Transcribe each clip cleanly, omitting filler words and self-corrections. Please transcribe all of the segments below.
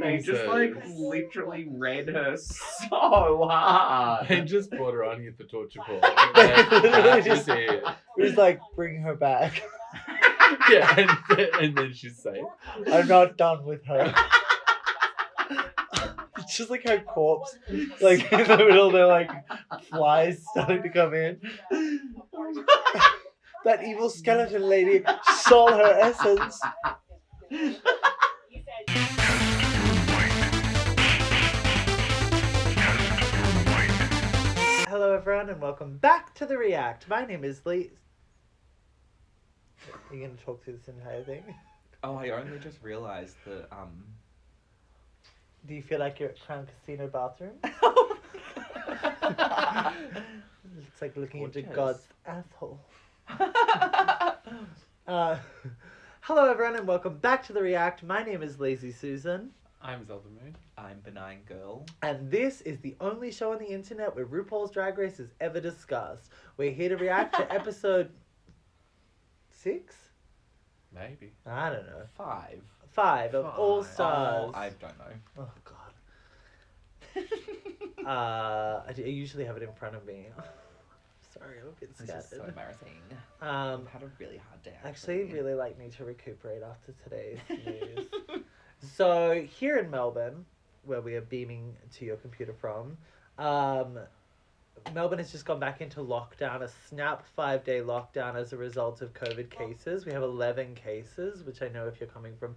They just Jesus. literally read her so hard. They just brought her on here for torture porn. Literally just- It. He's like, bring her back. Yeah, and then she's safe. I'm not done with her. It's just like her corpse, like in the middle, they're like flies starting to come in. That evil skeleton lady stole her essence. Hello, everyone, and welcome back to the React. My name is Lee. Are you going to talk through this entire thing? Oh, I only just realised that, Do you feel like you're at Crown Casino bathroom? It's like looking into Gorgeous. God's asshole. Hello, everyone, and welcome back to the React. My name is Lazy Susan, I'm Zelda Moon. I'm Benign Girl. and this is the only show on the internet where RuPaul's Drag Race is ever discussed. We're here to react to episode 6? Maybe. I don't know. 5. 5 of All Five. Stars. I don't know. Oh, God. I usually have it in front of me. Sorry, I'm a bit This scattered. is so embarrassing. Um, I've had a really hard day. actually, really like need to recuperate after today's news. So here in Melbourne, where we are beaming to your computer from, Melbourne has just gone back into lockdown, a snap 5-day lockdown as a result of COVID cases. We have 11 cases, which I know if you're coming from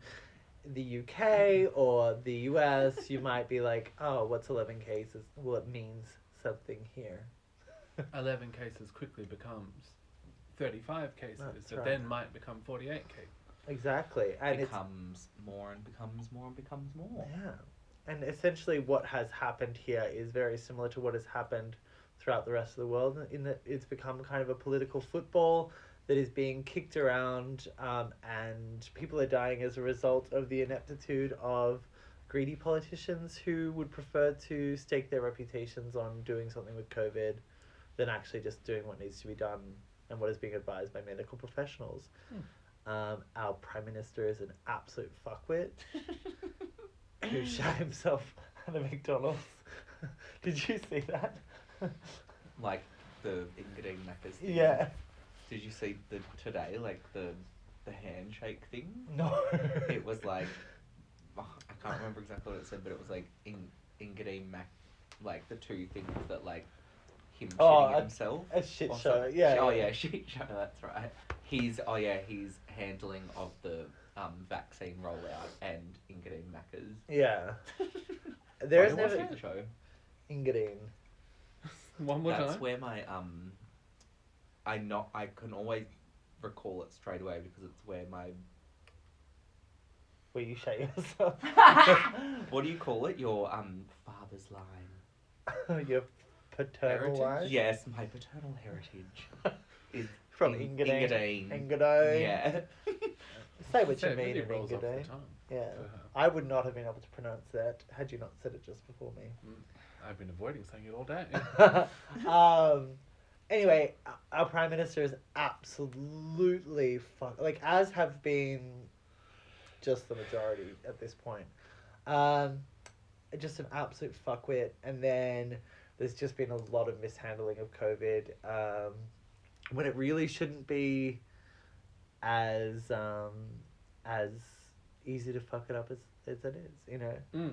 the UK or the US, you might be like, oh, what's 11 cases? Well, it means something here. 11 cases quickly becomes 35 cases, That's that right. then might become 48 cases. Exactly. And it's becomes more and becomes more and becomes more. yeah. And essentially what has happened here is very similar to what has happened throughout the rest of the world, in that it's become kind of a political football that is being kicked around, and people are dying as a result of the ineptitude of greedy politicians who would prefer to stake their reputations on doing something with COVID than actually just doing what needs to be done and what is being advised by medical professionals. Our Prime Minister is an absolute fuckwit who shot himself at a McDonald's. Did you see that? Like the Engadine Macca's thing. Yeah. Did you see the today, like the handshake thing? No. It was like, I can't remember exactly what it said, but it was like Engadine Mac, like the two things that like him shitting himself. A shit or show. something. Yeah. Oh yeah. yeah, shit show. That's right. His handling of the vaccine rollout and Engadine Macca's. Yeah. There's What's never the show. Engadine. One more That's time. where my I can always recall it straight away because it's where my Where you shut yourself. what do you call it? Your father's line. Your paternal Heritage? line. Yes, my paternal heritage is From Engadine. Engadine. Engadine. Yeah. Say what So you it mean really in rolls off the Engadine. tongue Yeah. for her. I would not have been able to pronounce that had you not said it just before me. I've been avoiding saying it all day. Anyway, our Prime Minister is absolutely as have been just the majority at this point. Just an absolute fuckwit, and then there's just been a lot of mishandling of COVID, when it really shouldn't be as easy to fuck it up as it is, you know.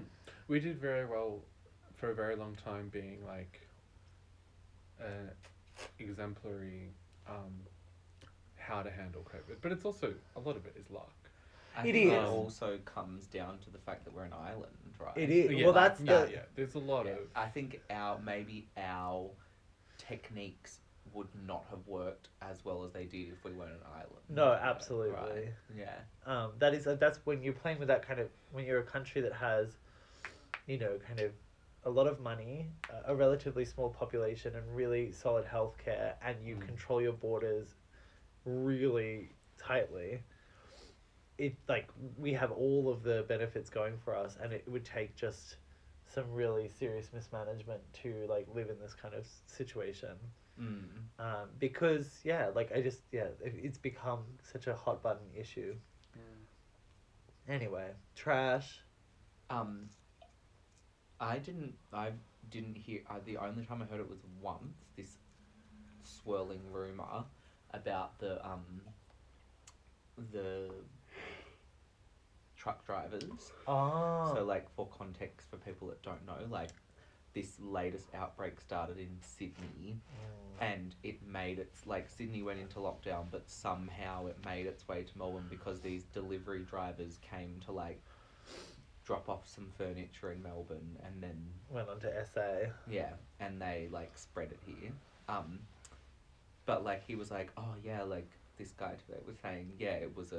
We did very well for a very long time being like exemplary how to handle COVID, but it's also a lot of it is luck. I It think is. it also comes down to the fact that we're an island, right? It is. Yeah, Well, that's yeah, the yeah. There's a lot of I think our techniques would not have worked as well as they did if we weren't an island. no, absolutely. Right. Yeah. That's when you're playing with that kind of, when you're a country that has, you know, kind of a lot of money, a relatively small population, and really solid healthcare, and you control your borders really tightly. It like we have all of the benefits going for us, and it would take just some really serious mismanagement to like live in this kind of situation. Because it's become such a hot button issue. Anyway, trash. I didn't hear. The only time I heard it was once. This swirling rumor about the truck drivers. Oh. So, like, for context for people that don't know, like, this latest outbreak started in Sydney, and it made its, like, Sydney went into lockdown, but somehow it made its way to Melbourne because these delivery drivers came to, like, drop off some furniture in Melbourne, and then went on to SA. yeah, and they, like, spread it here. But, like, he was like, oh yeah, like, this guy today was saying, yeah, it was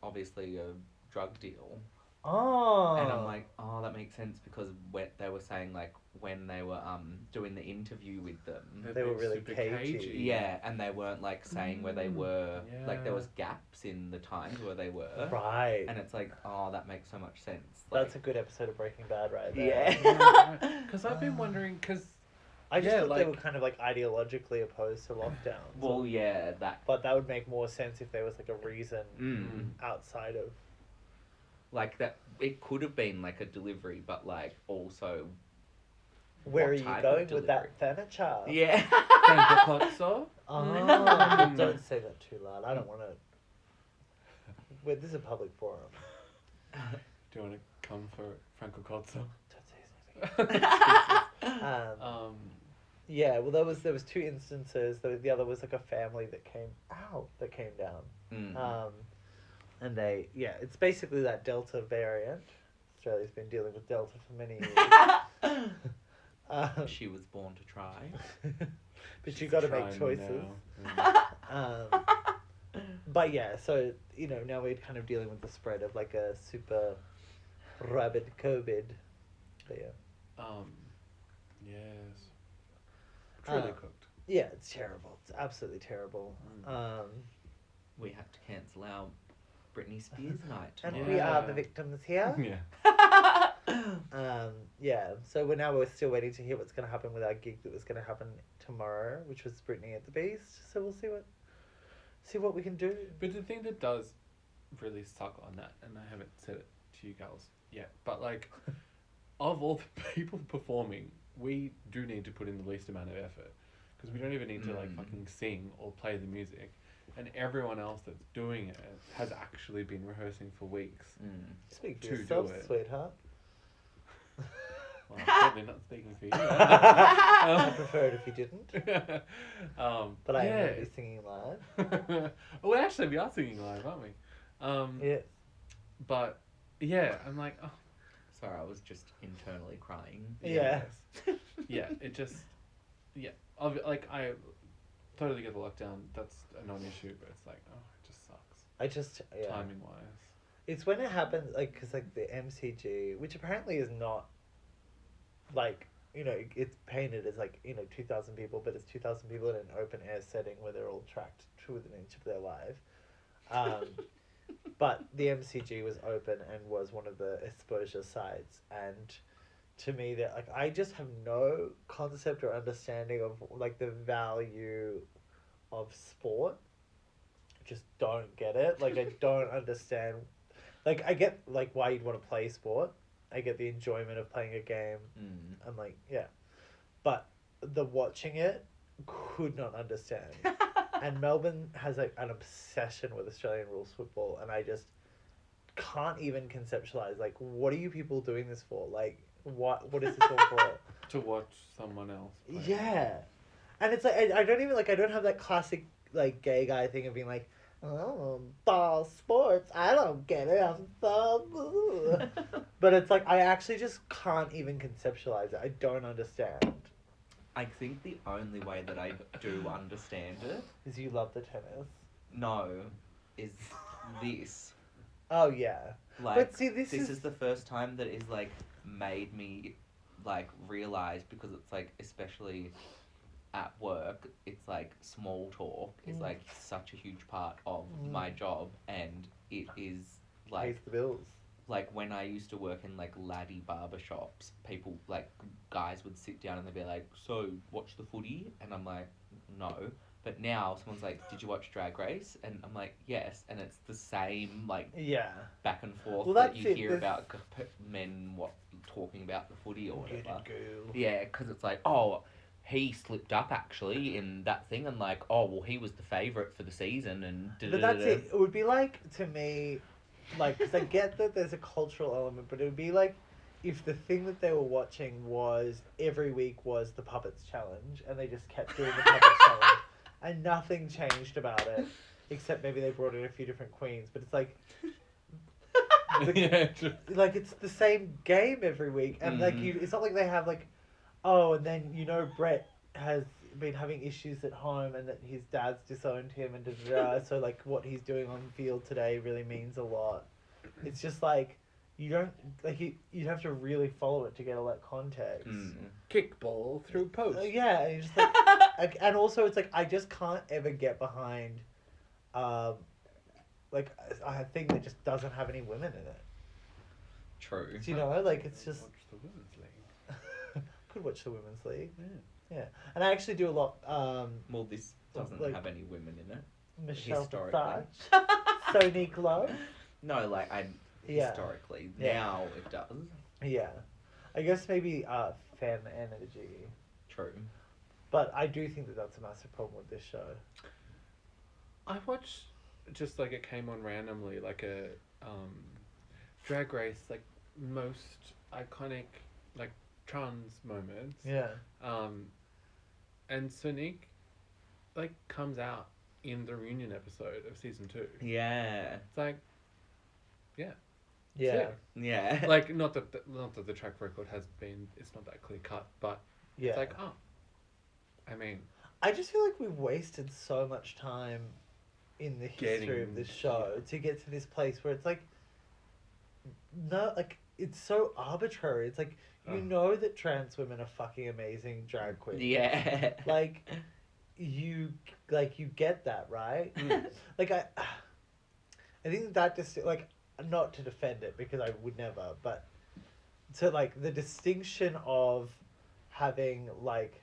obviously a drug deal. Oh. And I'm like, oh, that makes sense, because they were saying, like, when they were doing the interview with them, they were really super cagey. yeah, and they weren't, like, saying where they were. Yeah. Like, there was gaps in the times where they were. Right. And it's like, oh, that makes so much sense. That's a good episode of Breaking Bad right there. Yeah. Because I've been wondering, because I just thought they like- were kind of like ideologically opposed to lockdowns. Well, yeah, that. But that would make more sense if there was like a reason outside of. Like, that, it could have been, like, a delivery, but, like, also. Where what are you type of going with delivery? that furniture? Yeah. Francocozzo? Oh, don't say that too loud. I don't want to. Wait, this is a public forum. Do you want to come for Francocozzo? Don't say his name. Yeah, well, there was two instances. The other was like a family that came down. And it's basically that Delta variant. Australia's been dealing with Delta for many years. She was born to try. But you got to make choices. But yeah, so now we're kind of dealing with the spread of like a super rabid COVID. But yeah. Yes. Truly cooked. Yeah, it's terrible. It's absolutely terrible. We have to cancel our Britney Spears night And tomorrow. we are the victims here. Yeah. Yeah. So we're still waiting to hear what's going to happen with our gig that was going to happen tomorrow, which was Britney at the Beast. So we'll see what we can do. But the thing that does really suck on that, and I haven't said it to you girls yet, but like, of all the people performing, we do need to put in the least amount of effort, because we don't even need to like fucking sing or play the music, and everyone else that's doing it has actually been rehearsing for weeks. Speak for To yourself, do it. sweetheart. Well, I'm certainly not speaking for you. I prefer it if you didn't. But I am going to be singing live. Well, actually, we are singing live, aren't we? Yeah. But yeah, I'm like, oh, Sorry, I was just internally crying. Yeah. yeah. It just, yeah. I totally get the lockdown. That's a non-issue, but it's like, oh, it just sucks. Timing wise. It's when it happens, like, because like the MCG, which apparently is not, like, it's painted as like 2,000 people, but it's 2,000 people in an open air setting where they're all tracked to within each of their life. But the MCG was open and was one of the exposure sites, and to me that like I just have no concept or understanding of like the value of sport. I just don't get it. Like I don't understand. Like I get like why you'd want to play sport. I get the enjoyment of playing a game. I'm like, yeah. But the watching it could not understand. And Melbourne has like an obsession with Australian rules football, and I just can't even conceptualize like what are you people doing this for? Like what is this all for? To watch someone else play. Yeah. And it's like I don't have that classic like gay guy thing of being like, oh, ball sports, I don't get it, I'm so but it's like I actually just can't even conceptualize it. I don't understand. I think the only way that I do understand it Is you love the tennis. is this. Oh yeah. Like, but see, this is the first time that is like made me like realize, because it's like, especially at work, it's like small talk is like such a huge part of my job, and it is like pays the bills. Like when I used to work in like laddie barber shops, people like guys would sit down and they'd be like, "So watch the footy," and I'm like, "No," But now someone's like, "Did you watch Drag Race?" And I'm like, "Yes," and it's the same like Yeah. back and forth Well, that that's you it, hear there's- about men talking about the footy or Get whatever. it, girl. Yeah, because it's like, oh, he slipped up actually in that thing, and like, oh, well, he was the favourite for the season, and But that's it. It would be like, to me, like, because I get that there's a cultural element, but it would be like if the thing that they were watching was every week was the Puppets Challenge, and they just kept doing the Puppets Challenge, and nothing changed about it, except maybe they brought in a few different queens. But it's like, Yeah, true. like it's the same game every week, and like Mhm. you, it's not like they have like, oh, and then Brett has been having issues at home, and that his dad's disowned him, and so like what he's doing on field today really means a lot. It's just like you don't like you'd have to really follow it to get all that context. Kickball through post. Yeah, and you're just like, and also it's like I just can't ever get behind, like a thing that just doesn't have any women in it. True. Do you know, like it's just Watch the women's league. could watch the women's league. Yeah. Yeah, and I actually do a lot. Well, this doesn't like- have any women in it. Michelle Historically. Visage, Sonique Lowe. No, like Yeah. historically. Yeah. Now it does. Yeah, I guess maybe fan energy, True. but I do think that that's a massive problem with this show. I watched just like it came on randomly, like a Drag Race, like most iconic like trans moments. Yeah, And Sonique like comes out in the reunion episode of season 2. Yeah. It's like, yeah, yeah, Yeah. like not that the track record has been, it's not that clear cut, but yeah. it's like, oh, I mean, I just feel like we've wasted so much time in the history of Getting- this show to get to this place where it's like, no, like it's so arbitrary. It's like you Oh. know that trans women are fucking amazing drag queens. Yeah. Like you get that, right? Mm. Like I think that just like, not to defend it because I would never, but to like the distinction of having like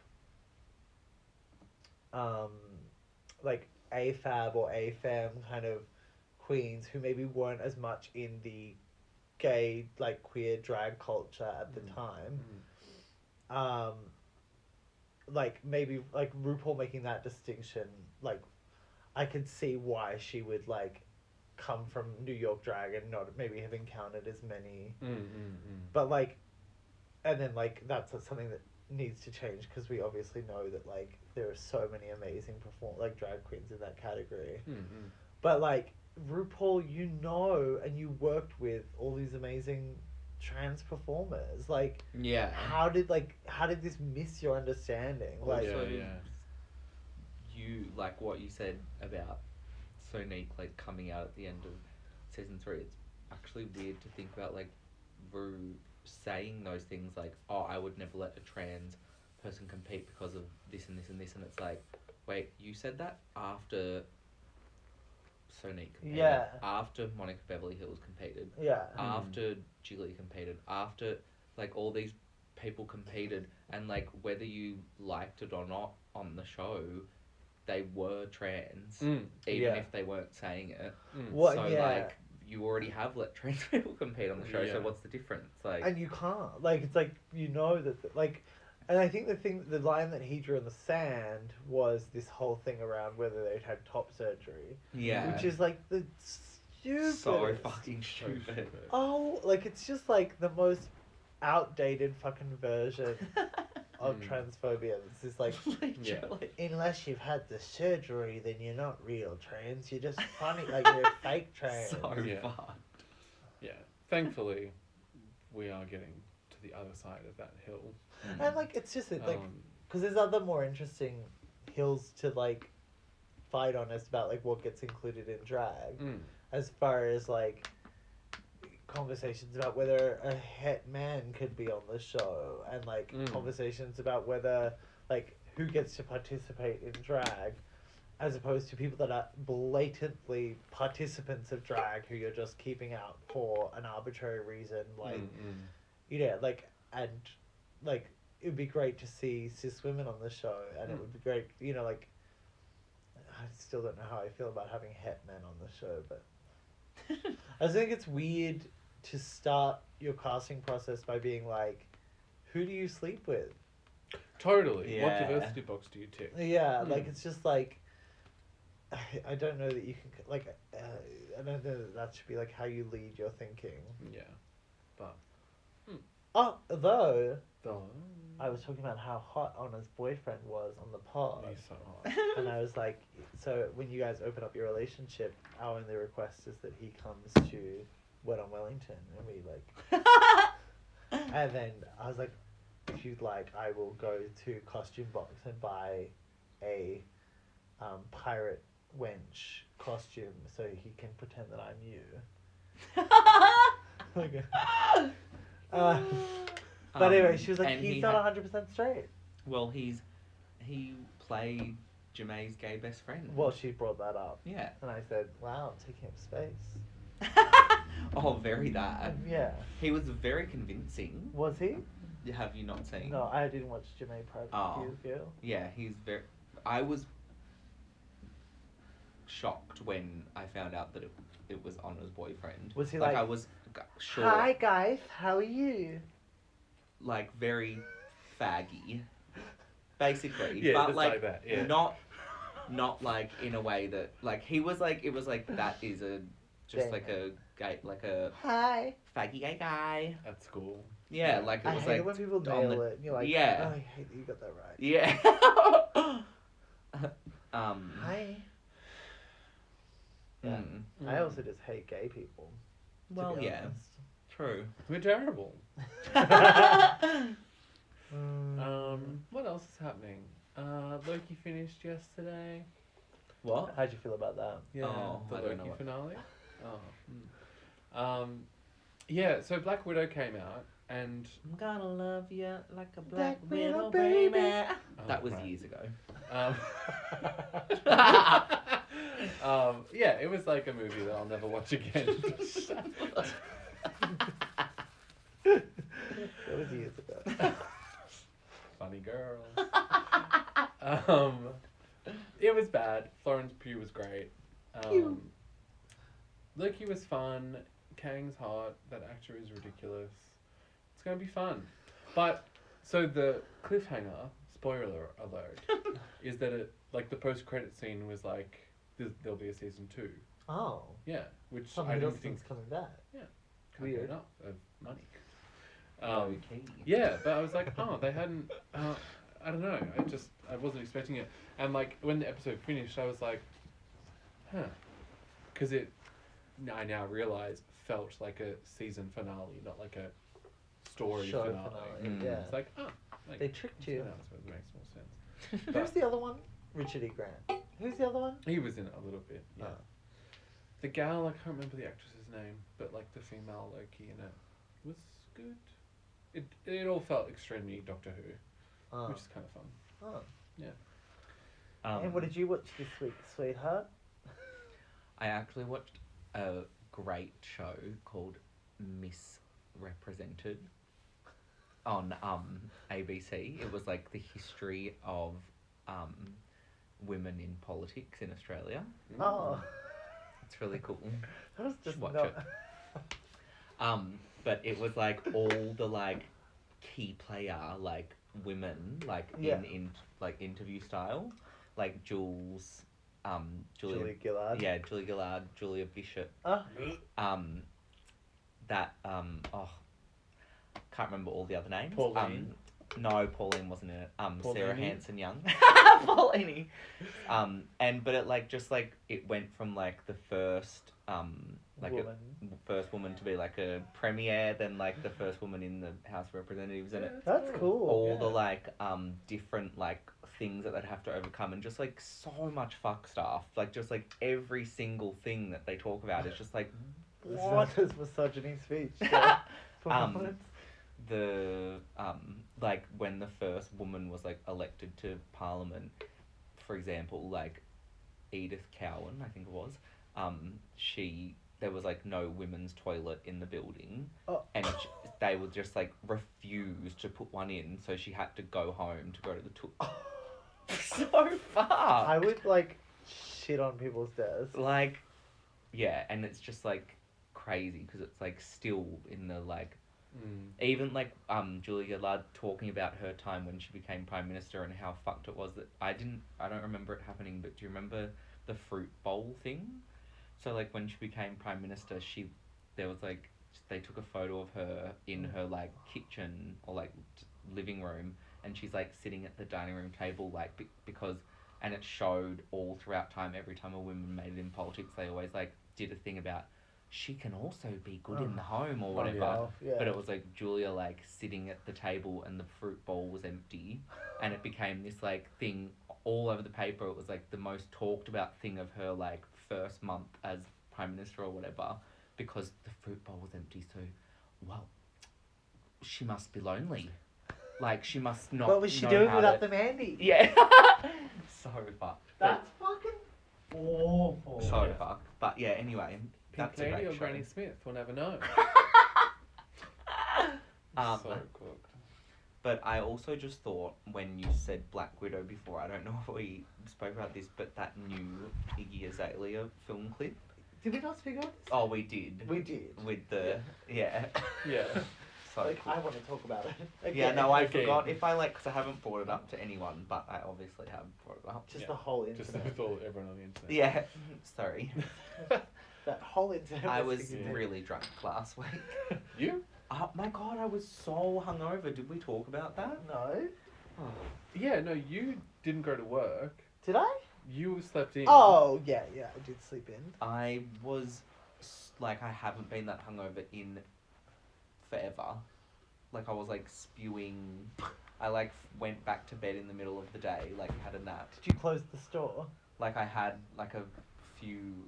AFAB or AFAM kind of queens who maybe weren't as much in the gay like queer drag culture at the time. Like maybe like RuPaul making that distinction, like I could see why she would like come from New York drag and not maybe have encountered as many, but like, and then like that's something that needs to change because we obviously know that like there are so many amazing drag queens in that category. But like RuPaul, and you worked with all these amazing trans performers. Like, Yeah. how did this miss your understanding? Like, Yeah, Also, yeah. you like what you said about Sonique like coming out at the end of season 3. It's actually weird to think about like Ru saying those things like, oh, I would never let a trans person compete because of this and this and this, and it's like, wait, you said that after Sonique competed, Yeah. after Monica Beverly Hills competed, yeah, after Jiggly competed, after like all these people competed, and like whether you liked it or not on the show, they were trans, even Yeah. if they weren't saying it. What? So Yeah. like you already have let trans people compete on the show, Yeah. so what's the difference? Like, And you can't. Like, it's like, like, and I think the line that he drew in the sand was this whole thing around whether they'd had top surgery, yeah, which is like the stupidest. so fucking stupid. Oh, like it's just like the most outdated fucking version of transphobia. It's just like, Literally. unless you've had the surgery, then you're not real trans. You're just funny, like you're a fake trans. So Yeah. fucked. Yeah, thankfully, we are getting to the other side of that hill. And like it's just like, Um, because there's other more interesting hills to like fight on as about like what gets included in drag, as far as like conversations about whether a het man could be on the show, and like conversations about whether like who gets to participate in drag, as opposed to people that are blatantly participants of drag who you're just keeping out for an arbitrary reason, like like, and like it would be great to see cis women on the show, and it would be great, like I still don't know how I feel about having het men on the show, but I just think it's weird to start your casting process by being like, who do you sleep with? Totally. What Yeah. diversity box do you tick? Yeah, Hmm. like it's just like, I don't know that you can like, I don't know that should be like how you lead your thinking. Yeah. But Although though I was talking about how hot Anna's boyfriend was on the pod. he's so hot. And I was like, so when you guys open up your relationship, our only request is that he comes to Wet on Wellington, and we like. And then I was like, if you'd like, I will go to Costume Box and buy a pirate wench costume so he can pretend that I'm you. Okay. But anyway, she was like, and he's he not had- 100% straight. Well, he played Jermaine's gay best friend. Well, she brought that up. Yeah. And I said, wow, taking up space. Oh, very that. Yeah. He was very convincing. Was he? Have you not seen? No, I didn't watch Jermaine Private Oh. Girl. Yeah, he's very. I was shocked when I found out that it was Honor's boyfriend. Was he like? like, I was sure. Hi guys, how are you? Like very faggy, basically. Yeah, but just like that, yeah. not like in a way that like he was like it was like that is a just Dang. like a gay like a Hi. faggy gay guy. At school. Yeah, like it I was hate like it when people on nail the- it and you're like, yeah. oh, I hate that you got that right. Yeah. Hi. Yeah. Mm. I also just hate gay people. to Well, be yeah, honest. true. We're terrible. Mm. What else is happening? Loki finished yesterday. What? How'd you feel about that? Yeah, Oh, the I don't Loki know what- finale. Yeah, so Black Widow came out, and I'm gonna love you like a Black black widow, widow, baby. baby. That was right. years ago. Yeah, it was like a movie that I'll never watch again. That was years ago. Funny girl. It was bad. Florence Pugh was great. Pugh. Loki was fun. Kang's hot. That actor is ridiculous. It's gonna be fun. But so the cliffhanger, spoiler alert, is that it like the post-credit scene was like there'll be a season 2. Oh. Yeah, which Tom I didn't think Hiddleston's coming back. can't Weird. get enough of money. Okay. Yeah, but I was like, oh, they hadn't. I don't know. I wasn't expecting it. And like when the episode finished, I was like, huh, because I now realize felt like a season finale, not like a story Show finale. Mm. Yeah. It's like, oh, like, They tricked you. now it makes more sense. Who's But the other one? Richard E. Grant. Who's the other one? he was in it a little bit. Yeah. Oh. The gal, I can't remember the actress's name, but like the female Loki in it was good. It all felt extremely Doctor Who, Oh. which is kind of fun. Oh. Um, And what did you watch this week, sweetheart? I actually watched a great show called Misrepresented on ABC. It was like the history of women in politics in Australia. Oh. It's really cool. That was just watch not... it. But it was like all the like key player like women like Yeah. in like interview style, like Jules, Julie Gillard. yeah, Julie Gillard, Julia Bishop, Oh. that can't remember all the other names. Pauline. No, Pauline wasn't in it. Sarah Paulini? Hanson Young. Paulini. But it like just like it went from like the first like Woman. first woman to be like a premier, then like the first woman in the House of Representatives, and it That's cool. all Yeah. the like different like things that they'd have to overcome, and just like so much fuck stuff, like just like every single thing that they talk about is just like This what is his misogyny speech. Performance. the like when the first woman was like elected to Parliament, for example, like Edith Cowan, I think it was, there was like no women's toilet in the building, Oh. and they would just like refuse to put one in, so she had to go home to go to the toilet. So far. I would like shit on people's stairs. Like, yeah, and it's just like crazy because it's like still in the like, even like Julia Gillard talking about her time when she became prime minister and how fucked it was that I don't remember it happening, but do you remember the fruit bowl thing? So like when she became prime minister, there was like they took a photo of her in her like kitchen or like living room, and she's like sitting at the dining room table like because, and it showed all throughout time, every time a woman made it in politics, they always like did a thing about she can also be good in the home or whatever. Yeah. But it was like Julia like sitting at the table and the fruit bowl was empty, and it became this like thing all over the paper. It was like the most talked about thing of her like first month as prime minister or whatever, because the fruit bowl was empty. So, well, she must be lonely. Like she must not. What was she know doing how without to... the Mandy? Yeah. So fucked. That's fucking awful. So fucked. But yeah, anyway, Pink that's a Lady great or show. Granny Smith, we'll never know. So cooked. But I also just thought when you said Black Widow before, I don't know if we spoke about this, but that new Iggy Azalea film clip. Did we not speak about this? Oh, we did. We did. With the Yeah. So Like, cool. I want to talk about it. Yeah, Again. no, I Okay. forgot if I like because I haven't brought it up to anyone, but I obviously have brought it up. Just Yeah. the whole Just internet. with all everyone on the internet. Yeah, sorry. That whole internet. I was thinking, really drunk last week. You? Oh my god, I was so hungover. Did we talk about that? No. Yeah, no, you didn't go to work. Did I? You slept in. Oh, yeah, I did sleep in. I was like, I haven't been that hungover in forever. Like, I was like spewing. I like went back to bed in the middle of the day, like had a nap. Did you close the store? Like, I had like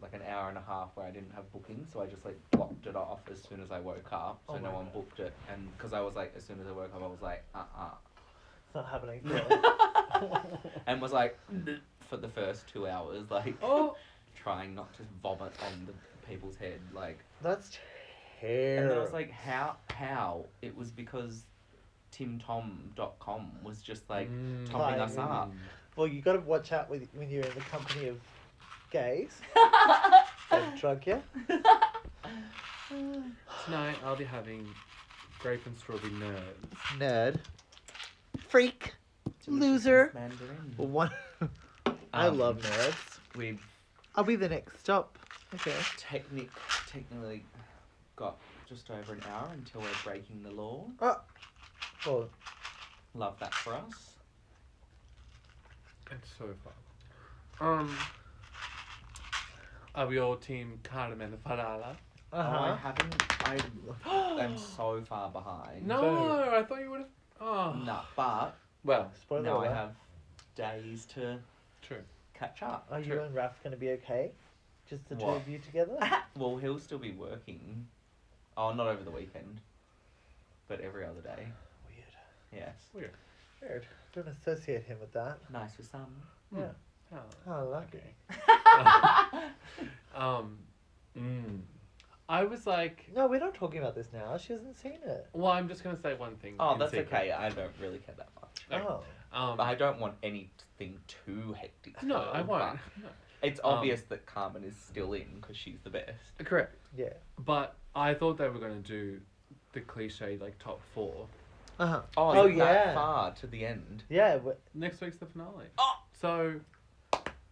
like an hour and a half where I didn't have bookings, so I just like blocked it off as soon as I woke up, so Oh no my one God. booked it. And because I was like, as soon as I woke up, I was like, It's not happening. and was like for the first 2 hours, like trying not to vomit on the people's head, like. That's And terrible. then I was like, how? It was because timtom.com was just like topping us up. Well, you got to watch out when you're in the company of gays. They've drunk you. Tonight I'll be having grape and strawberry nerds. Nerd. Freak. Delicious Loser. Mandarin. One. I love nerds. We've I'll be the next stop. Okay. technically got just over an hour until we're breaking the law. Well, Love that for us. It's so fun. Are we all team Carmen Farala? Oh, I haven't. I'm so far behind. No, I thought you would have. Oh. No, but Well, Spoiler now I alert. have days to true. catch up. Are you and Raph going to be okay? Just the two What? of you together? Well, he'll still be working. Oh, not over the weekend, but every other day. Weird. Yes. Weird. Weird. Don't associate him with that. Nice with some. Yeah. Oh, Oh, lucky. I was like, No, we're not talking about this now. She hasn't seen it. well, I'm just gonna say one thing. Oh, in that's secret. okay. I don't really care that much. Okay. Oh. But I don't want anything too hectic. No, though, I won't. but No. It's obvious that Carmen is still in because she's the best. Correct. Yeah. But I thought they were gonna do the cliche like top 4. Uh-huh. Oh, Oh, is it yeah. that far to the end? Yeah. Next week's the finale. Oh! So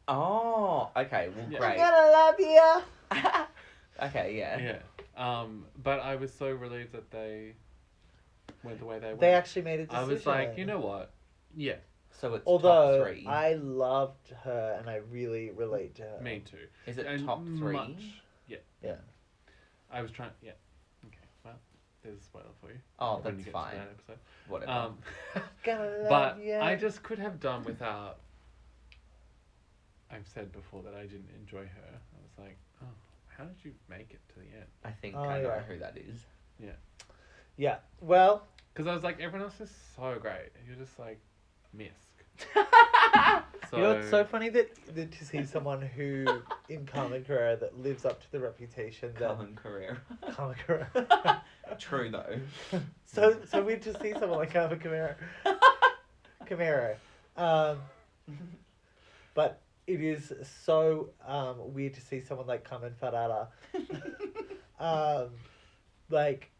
Oh, okay. Well, Yeah. I'm great. gonna love you. Okay, yeah. yeah. But I was so relieved that they went the way they went. They actually made a decision. I was like, you know what? Yeah, So it's Although top 3. I loved her and I really relate to her. me too. Is it And top 3? Yeah. Yeah. I was trying. Yeah. Okay. Well, there's a spoiler for you. Oh, when that's you get to fine. that episode. Whatever. Gonna love But you. I just could have done without. I've said before that I didn't enjoy her. I was like, oh, how did you make it to the end? I think Oh, I know yeah. who that is. Yeah. Well, Because I was like, everyone else is so great. You're just like, Misk. So, you know what's so funny that to see someone who in Carmen Carrera that lives up to the reputation that Carmen Carrera. Carmen Carrera. True though. So we just see someone like Carmen Camaro. Camaro. But it is so weird to see someone like Carmen Farala, like,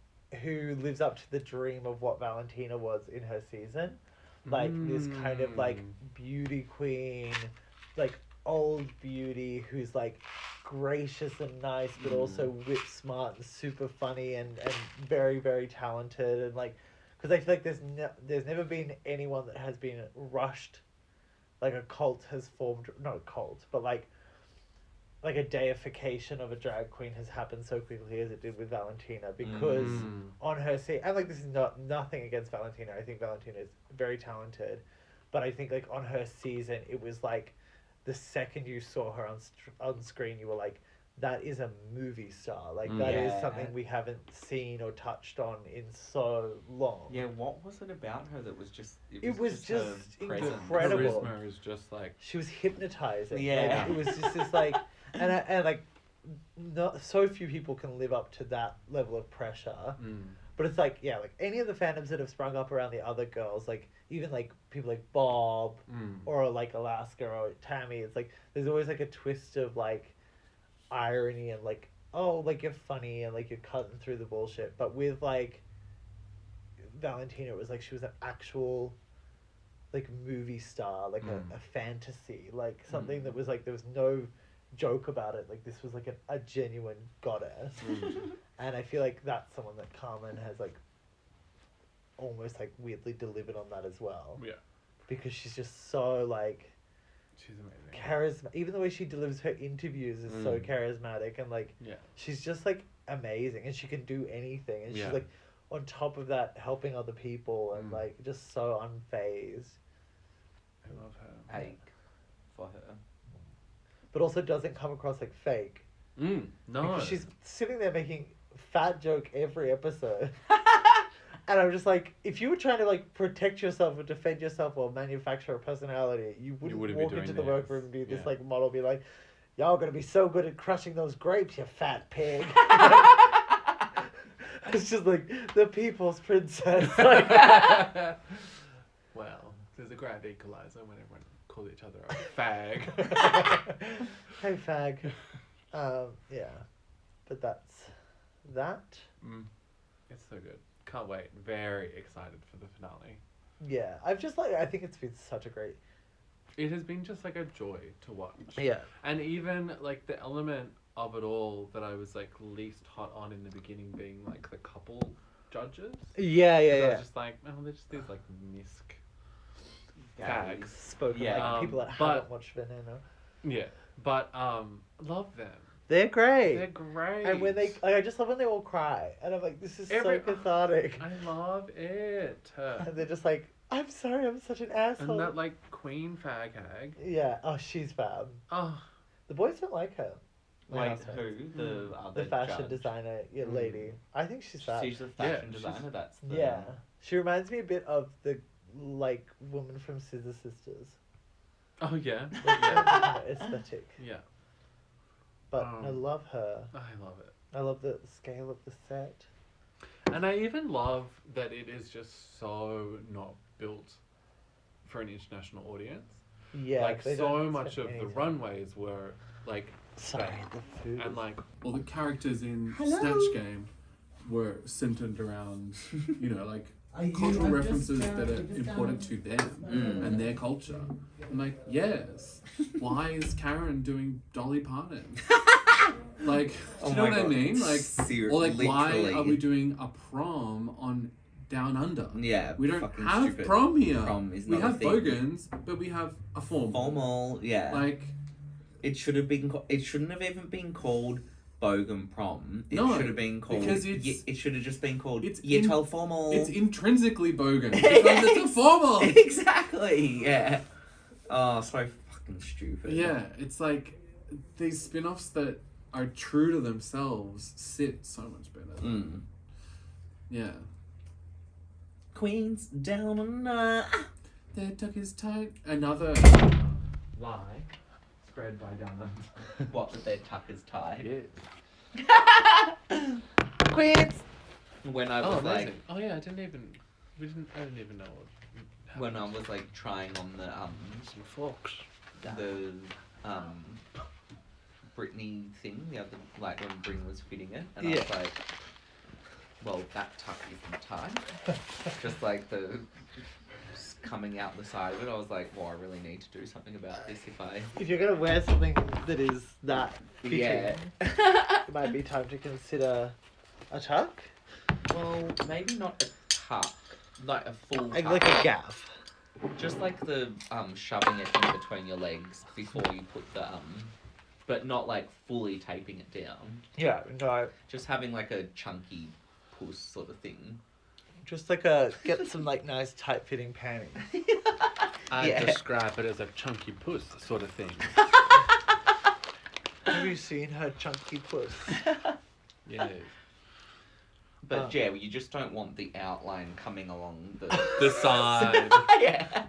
who lives up to the dream of what Valentina was in her season. Like, this kind of, like, beauty queen, like, old beauty who's, like, gracious and nice, but also whip smart and super funny and very, very talented. And, like, because I feel like there's never been anyone that has been rushed, like a cult has formed, not a cult, but, like a deification of a drag queen has happened so quickly as it did with Valentina, because on her scene, and like, this is nothing against Valentina, I think Valentina is very talented, but I think, like, on her season, it was like the second you saw her on screen, you were like, that is a movie star, like, that is something we haven't seen or touched on in so long. Yeah, what was it about her that was just... It was just her presence. incredible. Charisma is just like... She was hypnotizing. Yeah. Like, it was just this, like... And like, not so few people can live up to that level of pressure. But it's like, yeah, like, any of the fandoms that have sprung up around the other girls, like, even, like, people like Bob, or, like, Alaska, or Tammy, it's like, there's always, like, a twist of, like, irony and, like, oh, like, you're funny and, like, you're cutting through the bullshit. But with, like, Valentina, it was like she was an actual, like, movie star, like, a fantasy, like, something that was, like, there was no joke about it. Like, this was, like, a genuine goddess. And I feel like that's someone that Carmen has, like, almost, like, weirdly delivered on that as well. Yeah. Because she's just so, like... She's amazing. Charisma. Even the way she delivers her interviews is so charismatic, and, like, she's just, like, amazing, and she can do anything, and she's, like, on top of that, helping other people, and, like, just so unfazed. I love her. Ache for her. But also doesn't come across like fake. No. Because she's sitting there making fat joke every episode. And I'm just like, if you were trying to, like, protect yourself or defend yourself or manufacture a personality, you wouldn't walk into the workroom and be this, like, model, be like, y'all gonna be so good at crushing those grapes, you fat pig. It's just like, the people's princess. Like, well, there's a grand equalizer when everyone calls each other a fag. hey, fag. Yeah. But that's that. It's so good. Can't wait. Very excited for the finale. Yeah. I've just, like, I think it's been such a great... It has been just, like, a joy to watch. Yeah. And even, like, the element of it all that I was, like, least hot on in the beginning being, like, the couple judges. Yeah. I was just like, oh, they're just these, like, misc fags. Spoken like people that haven't watched Veneno. Yeah. But, love them. They're great. They're great. And when they... Like, I just love when they all cry. And I'm like, this is so cathartic. I love it. And they're just like, I'm sorry, I'm such an asshole. And that, like, queen fag hag. Yeah. Oh, she's fab. Oh. The boys don't like her. Wait, who? The other The fashion judge? designer lady. I think she's fab. She's the fashion designer, that's the... Yeah. She reminds me a bit of the, like, woman from Scissor Sisters. Oh, yeah. Like, aesthetic. Yeah. But I love her. I love it. I love the scale of the set. And I even love that it is just so not built for an international audience. Yeah. Like, so much of the runways were, like... Sorry, the food. And, like, all the characters in Snatch Game were centered around, you know, like, cultural references that are important to them and their culture. I'm like, yes. Why is Karen doing Dolly Parton? Like, do you know what I mean? Like, or like, why are we doing a prom on Down Under? Yeah, we don't have stupid. prom here. Prom is we not a have thing. bogans, but we have a formal. Formal, yeah. Like, it should have been. It shouldn't have even been called Bogan Prom. It should have been called. Because it's, it should have just been called it's Year 12 Formal. It's intrinsically bogan because it's a formal. Exactly. Yeah. Oh, so fucking stupid. Yeah, it's like these spin-offs that are true to themselves sit so much better. Yeah. Queens down under. Their tuck is tight. Another lie spread by Down Under. What, that their tuck is tied? Yeah. Queens! When I was like... amazing. Oh yeah, I didn't even know what when I was like trying on the some folks. the Britney thing the other, like when Bryn was fitting it, and I was like, well, that tuck isn't tight. Just like the coming out the side of it, I was like, well, I really need to do something about this if you're gonna wear something that is that fitting, yeah. it might be time to consider a tuck. Well, maybe not a tuck, like a full tuck. Like a gaff. Just like the shoving it in between your legs before you put the but not like fully taping it down. Yeah, no. Just having like a chunky puss sort of thing. Just like get some like nice tight fitting panties. I describe it as a chunky puss sort of thing. Have you seen her chunky puss? Yeah. But yeah, you just don't want the outline coming along the side. Yeah.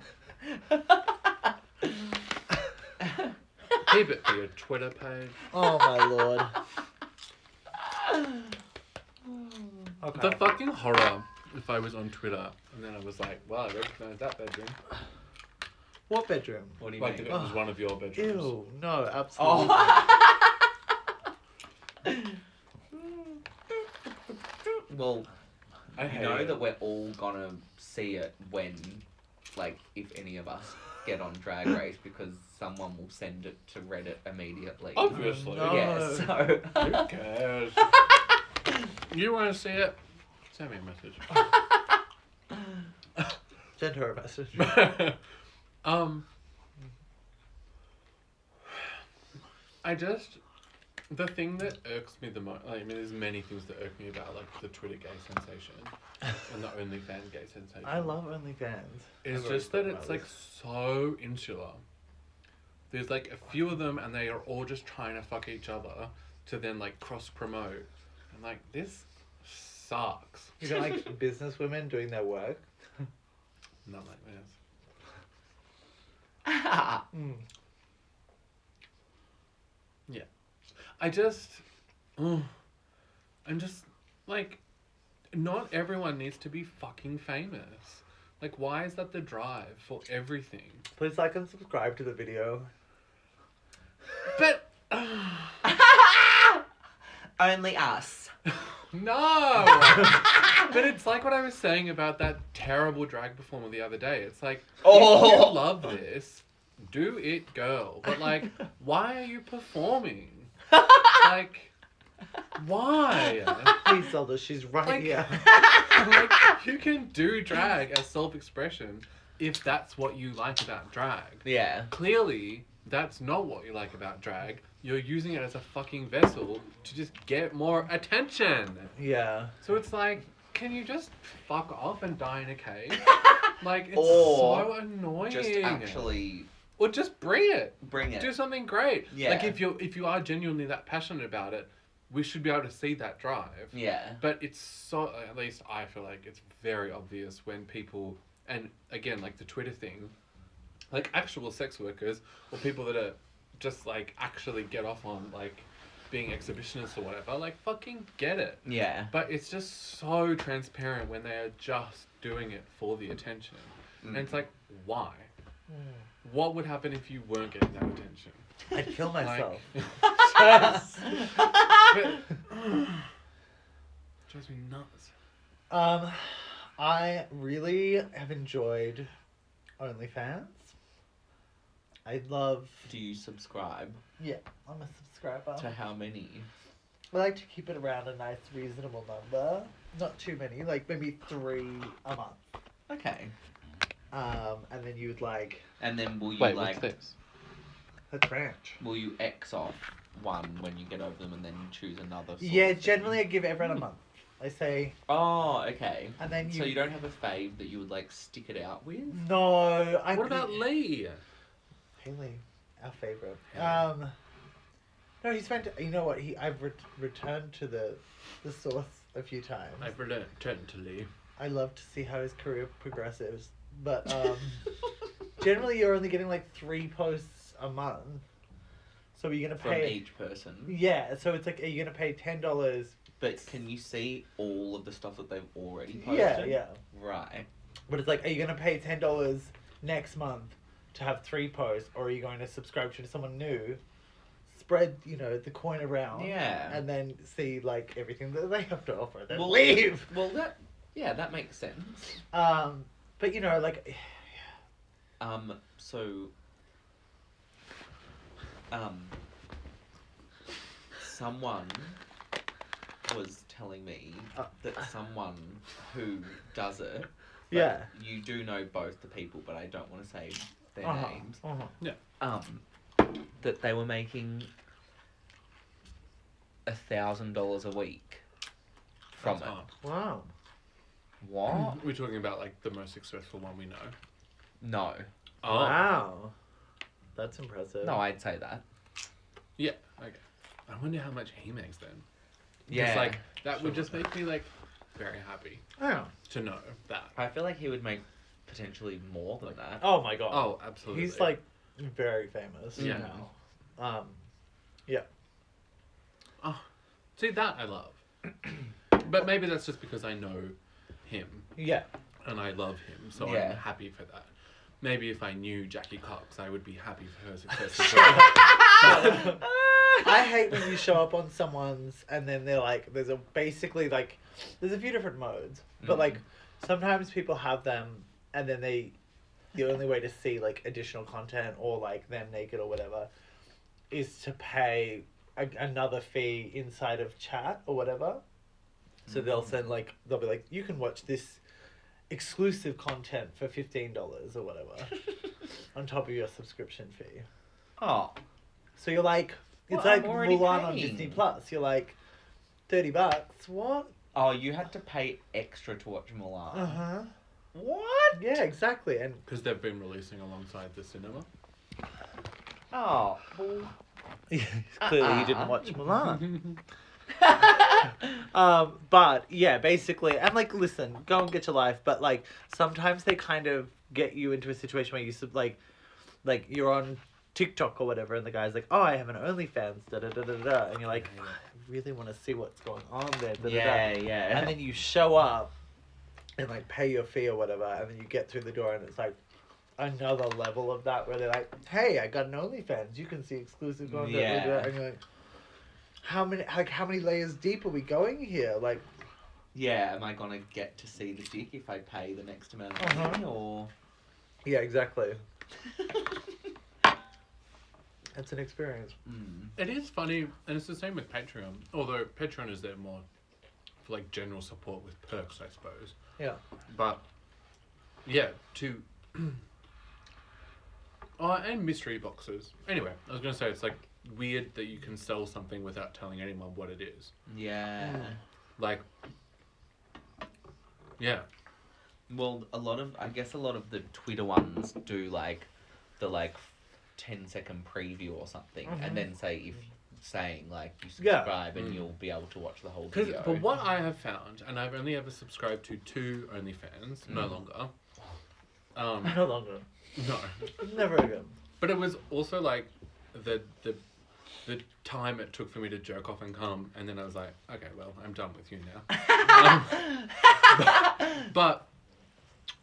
Keep it for your Twitter page. Oh my lord. Okay. The fucking horror if I was on Twitter and then I was like, well, I recognise that bedroom. What bedroom? What do you Like mean? it was one of your bedrooms. Ew, no, absolutely. Well, I you hate know it. that we're all gonna see it when, like, if any of us get on Drag Race, because someone will send it to Reddit immediately. Obviously. No. Yeah, so... Who cares? You want to see it? Send me a message. Send her a message. The thing that irks me the most, like, I mean, there's many things that irk me about, like, the Twitter gay sensation and the OnlyFans gay sensation. I love OnlyFans. It's just that it's, like, so insular. There's, like, a few of them and they are all just trying to fuck each other to then, like, cross-promote. And, like, this sucks. You don't like business women doing their work? Not like this. Yeah. I'm just, like, not everyone needs to be fucking famous. Like, why is that the drive for everything? Please like and subscribe to the video. But... Only us. No! But it's like what I was saying about that terrible drag performer the other day. It's like, if you love this, do it, girl. But, like, why are you performing? Like, why? Please, Zelda, she's right Like- here. Like, you can do drag as self-expression if that's what you like about drag. Yeah. Clearly, that's not what you like about drag. You're using it as a fucking vessel to just get more attention. Yeah. So it's like, can you just fuck off and die in a cave? Like, it's Or so annoying. Just actually Or just bring it. bring it. Do something great. Yeah. Like, if you are genuinely that passionate about it, we should be able to see that drive. Yeah. But it's so, at least I feel like it's very obvious when people, and again, like the Twitter thing, like actual sex workers or people that are just like actually get off on like being exhibitionists or whatever, like fucking get it. Yeah. But it's just so transparent when they are just doing it for the attention. And it's like, why? What would happen if you weren't getting that attention? I'd kill myself. But, drives me nuts. I really have enjoyed OnlyFans. I love... Do you subscribe? Yeah, I'm a subscriber. To how many? I like to keep it around a nice, reasonable number. Not too many, like maybe 3 a month. Okay. And then you would like... And then will you Wait, like... what's this? That's ranch. Will you X off one when you get over them and then choose another sort Yeah, of thing? generally I give everyone a month. I say... Oh, okay. And then So you don't have a fave that you would like stick it out with? No, I... What about Lee? Haley, our favourite. Yeah. No, he's meant to... You know what? I've returned to the source a few times. I've returned to Lee. I love to see how his career progresses. But generally you're only getting like 3 posts a month. So you're going to From pay... each person? Yeah, so it's like, are you going to pay $10? But can you see all of the stuff that they've already posted? Yeah, yeah. Right. But it's like, are you going to pay $10 next month to have 3 posts, or are you going to subscribe to someone new, spread, you know, the coin around, Yeah. and then see like everything that they have to offer, then Well, leave. Well, that makes sense. But you know, like, So, someone was telling me that someone who does it. But yeah, you do know both the people, but I don't want to say their names. Yeah. That they were making $1,000 a week from That's it. hard. wow, What? We're talking about like the most successful one we know. No. Oh. wow, that's impressive. No, I'd say that. Yeah. Okay. I wonder how much he makes then. Yeah. Just, like that would just make me like very happy Yeah. to know that. I feel like he would make potentially more than that. Oh my god. Oh, absolutely. He's like very famous. Yeah. Now. Yeah. Oh, see that I love. But maybe that's just because I know him Yeah. and I love him, so Yeah. I'm happy for that. Maybe if I knew Jackie Cox, I would be happy for her success as well. I hate when you show up on someone's and then they're like, there's a few different modes, but like sometimes people have them and then the only way to see like additional content or like them naked or whatever is to pay another fee inside of chat or whatever. So they'll be like, you can watch this exclusive content for $15 or whatever on top of your subscription fee. Oh. So you're like, it's Well, like I'm already Mulan on paying. Disney Plus. You're like, $30. What? Oh, you had to pay extra to watch Mulan. Huh. What? Yeah, exactly. And Because they've been releasing alongside the cinema. Oh, well. clearly you didn't watch Mulan. But yeah, basically, and like, listen, go and get your life. But like, sometimes they kind of get you into a situation where you like you're on TikTok or whatever, and the guy's like, "Oh, I have an OnlyFans," da da da da da, and you're like, "I really want to see what's going on there." Da, da, Yeah, da. yeah. And then you show up and like pay your fee or whatever, and then you get through the door, and it's like another level of that where they're like, "Hey, I got an OnlyFans. You can see exclusive content." Yeah. Da, da, da. And you're like, how many layers deep are we going here? Like, Yeah, am I gonna get to see the dick if I pay the next amount of money, or? yeah, exactly. It's an experience. It is funny, and it's the same with Patreon. Although Patreon is there more for like general support with perks, I suppose. Yeah. But yeah, and mystery boxes. Anyway, I was gonna say it's like weird that you can sell something without telling anyone what it is. Yeah. Like, yeah. Well, I guess a lot of the Twitter ones do like the 10-second preview or something, and then saying like you subscribe and you'll be able to watch the whole video. But what I have found, and I've only ever subscribed to 2 OnlyFans, no longer. No longer. No. Never again. But it was also like the time it took for me to jerk off and come, and then I was like, okay, well, I'm done with you now. But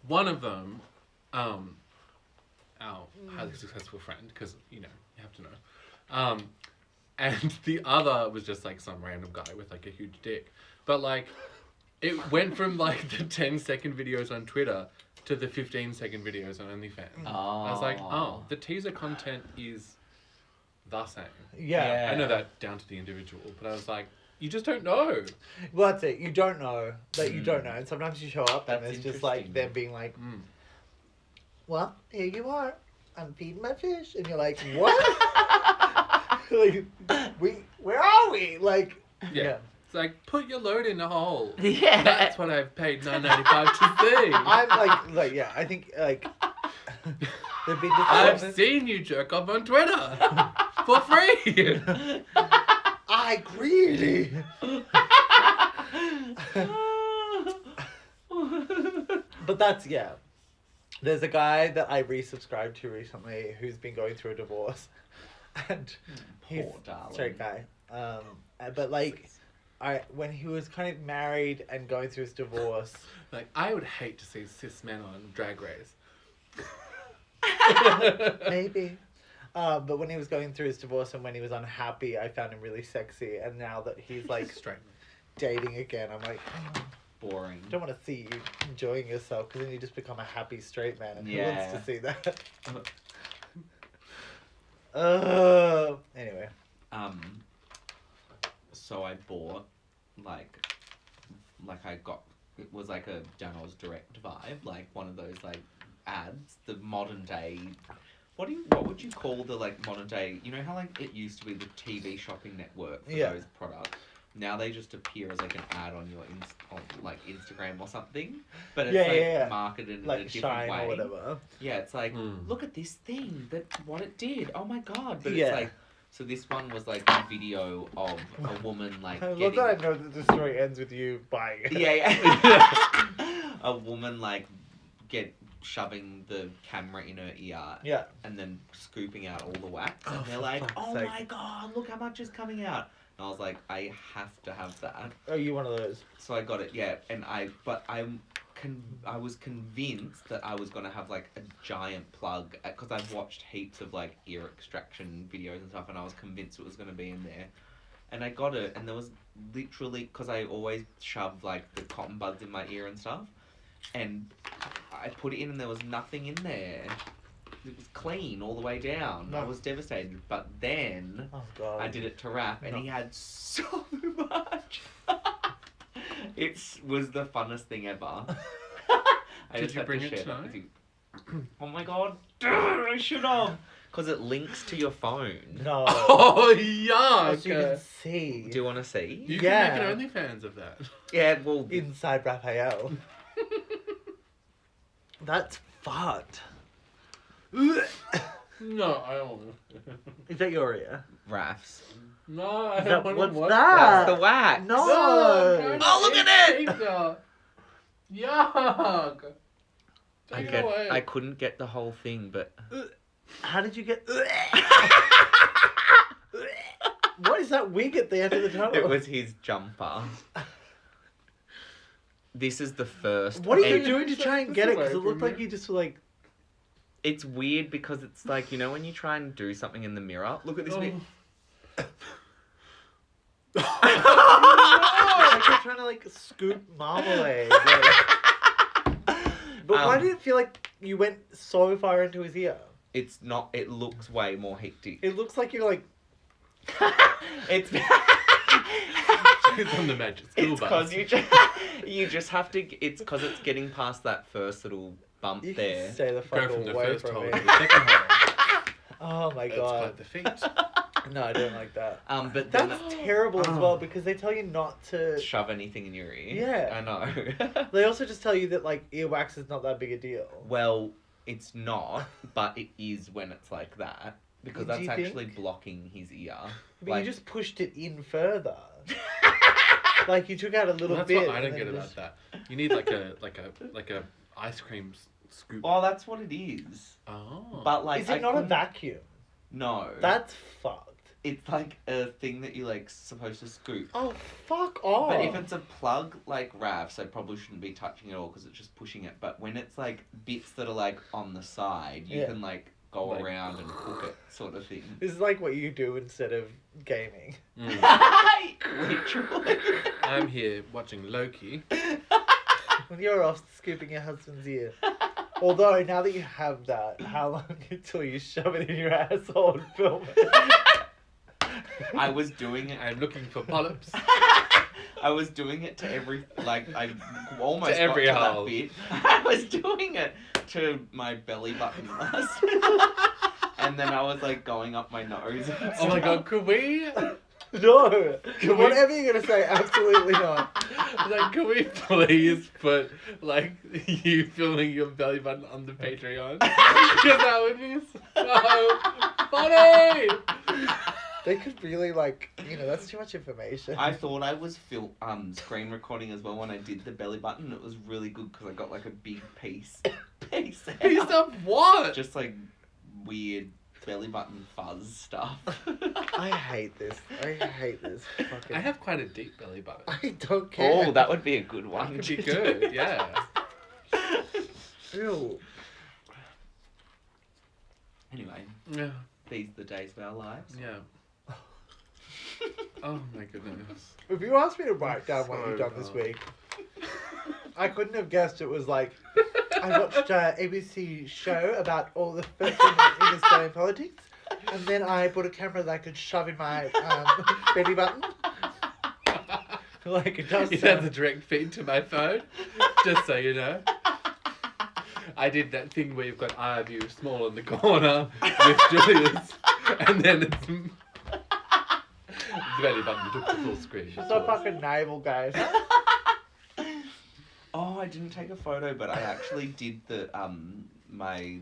one of them, our highly successful friend, because you have to know, and the other was just like some random guy with like a huge dick. But like, it went from like the 10-second videos on Twitter to the 15-second videos on OnlyFans. I was like, oh, the teaser content is the same. Yeah. I know that down to the individual, but I was like, you just don't know. Well, that's it. You don't know that you don't know, and sometimes you show up and That's it's just like interesting. them being like, "Well, here you are. I'm feeding my fish," and you're like, "What? Like, where are we?" Like, Yeah. It's like, put your load in the hole. Yeah. That's what I've paid $9.95 to see. I'm like, yeah. I think like there've been I've different. seen you jerk off on Twitter for free. I greedy. But that's There's a guy that I resubscribed to recently who's been going through a divorce, and he's Poor darling. straight guy. But like, when he was kind of married and going through his divorce, Like, I would hate to see cis men on Drag Race. Maybe. But when he was going through his divorce and when he was unhappy, I found him really sexy. And now that he's like Straight. dating again, I'm like, Boring. I don't want to see you enjoying yourself because then you just become a happy straight man. And who Yeah. wants to see that? Anyway. So I bought like I got, it was like a Dano's Direct vibe, like one of those like ads, the modern day. What would you call the like modern day? You know how like it used to be the TV shopping network for Yeah. those products. Now they just appear as like an ad on your on like Instagram or something, but it's marketed in like a different Shine way. or whatever. Yeah, it's like look at this thing what it did. Oh my god! But Yeah. it's like, so this one was like a video of a woman like I love getting. that I know that the story ends with you buying it. Yeah. A woman like shoving the camera in her ear. Yeah. And then scooping out all the wax. Oh, And they're for like, fuck's oh sake. my god, look how much is coming out. And I was like, I have to have that. Are you one of those? So I got it, yeah. And I was convinced that I was going to have like a giant plug, because I've watched heaps of like ear extraction videos and stuff, and I was convinced it was going to be in there. And I got it, and there was literally, because I always shove like the cotton buds in my ear and stuff, and I put it in and there was nothing in there. It was clean all the way down. No. I was devastated. But then Oh god. I did it to Raph, and No. he had so much. It was the funnest thing ever. I Did just you had bring to it share that tonight? with you. Oh my god. I should have. Because it links to your phone. No. Oh, yuck! As you can see. Do you want to see? You Yeah. can make an OnlyFans of that. Yeah, well... Inside Raphael. That's fucked. No, I don't want to. Is that your ear? Raph's. No, I Is don't that, want to what's watch that? That's the wax. No. Oh, look at it! Yuck! Take it away. I couldn't get the whole thing, but... How did you get... What is that wig at the end of the tunnel? It was his jumper. This is the first... What are you and doing to try and get it? Because it away looked from like you. you just were like... It's weird because it's like, you know when you try and do something in the mirror? Look at this bit. It's like you're trying to like scoop marmalade. But why did it feel like you went so far into his ear? It's not... It looks way more hectic. It looks like you're like... It's... It's on the magic school It's bus. because you just have to... It's because it's getting past that first little bump You there. can stay the Go fuck from the away first from hole me. to the second hole. Oh my It's god. quite the feat. No, I don't like that. But then... That's terrible as well because they tell you not to... Shove anything in your ear. Yeah. I know. They also just tell you that like earwax is not that big a deal. Well, it's not, but it is when it's like that. Because Do that's you actually think? blocking his ear. But Like- you just pushed it in further. Like you took out a little Well, that's bit. what I don't and get then about just- that. You need like a ice cream scoop. Well, that's what it is. Oh. But like... Is it I not a couldn't- vacuum? No. That's fucked. It's like a thing that you're like supposed to scoop. Oh, fuck off. But if it's a plug like Rav's, I probably shouldn't be touching it all because it's just pushing it. But when it's like bits that are like on the side, you Yeah. can like go Like- around and cook it, sort of thing. This is like what you do instead of gaming. Mm. Literally. I'm here watching Loki. When you're off scooping your husband's ear. Although, now that you have that, how long until you shove it in your asshole and film it? I was doing it. I'm looking for polyps. I was doing it to every, like, I almost To every got to hole. that bit. I was doing it to my belly button last. And then I was, like, going up my nose. and Oh my stuff. god, could we? No! Can we- Whatever you're going to say, absolutely not. Like, can we please put, like, you filming your belly button on the Patreon? Because that would be so funny! They could really, like, you know, that's too much information. I thought I was screen recording as well when I did the belly button. It was really good because I got, like, a big piece out. Piece of what? Just, like, weird belly button fuzz stuff. I hate this. I hate this. Fucking... I have quite a deep belly button. I don't care. Oh, that would be a good That one. could be good, yeah. Ew. Anyway, Yeah. these are the days of our lives. Yeah. Oh my goodness. If you asked me to write down what So you've done this hard. week, I couldn't have guessed it was like I watched an ABC show about all the first women in Australian politics, and then I bought a camera that I could shove in my belly button. Like it does. It has a direct feed to my phone, just so you know. I did that thing where you've got eye view small in the corner with Julius, and then it's the belly button took the full screen. She's so fucking navel, guys. Oh, I didn't take a photo, but I actually did the my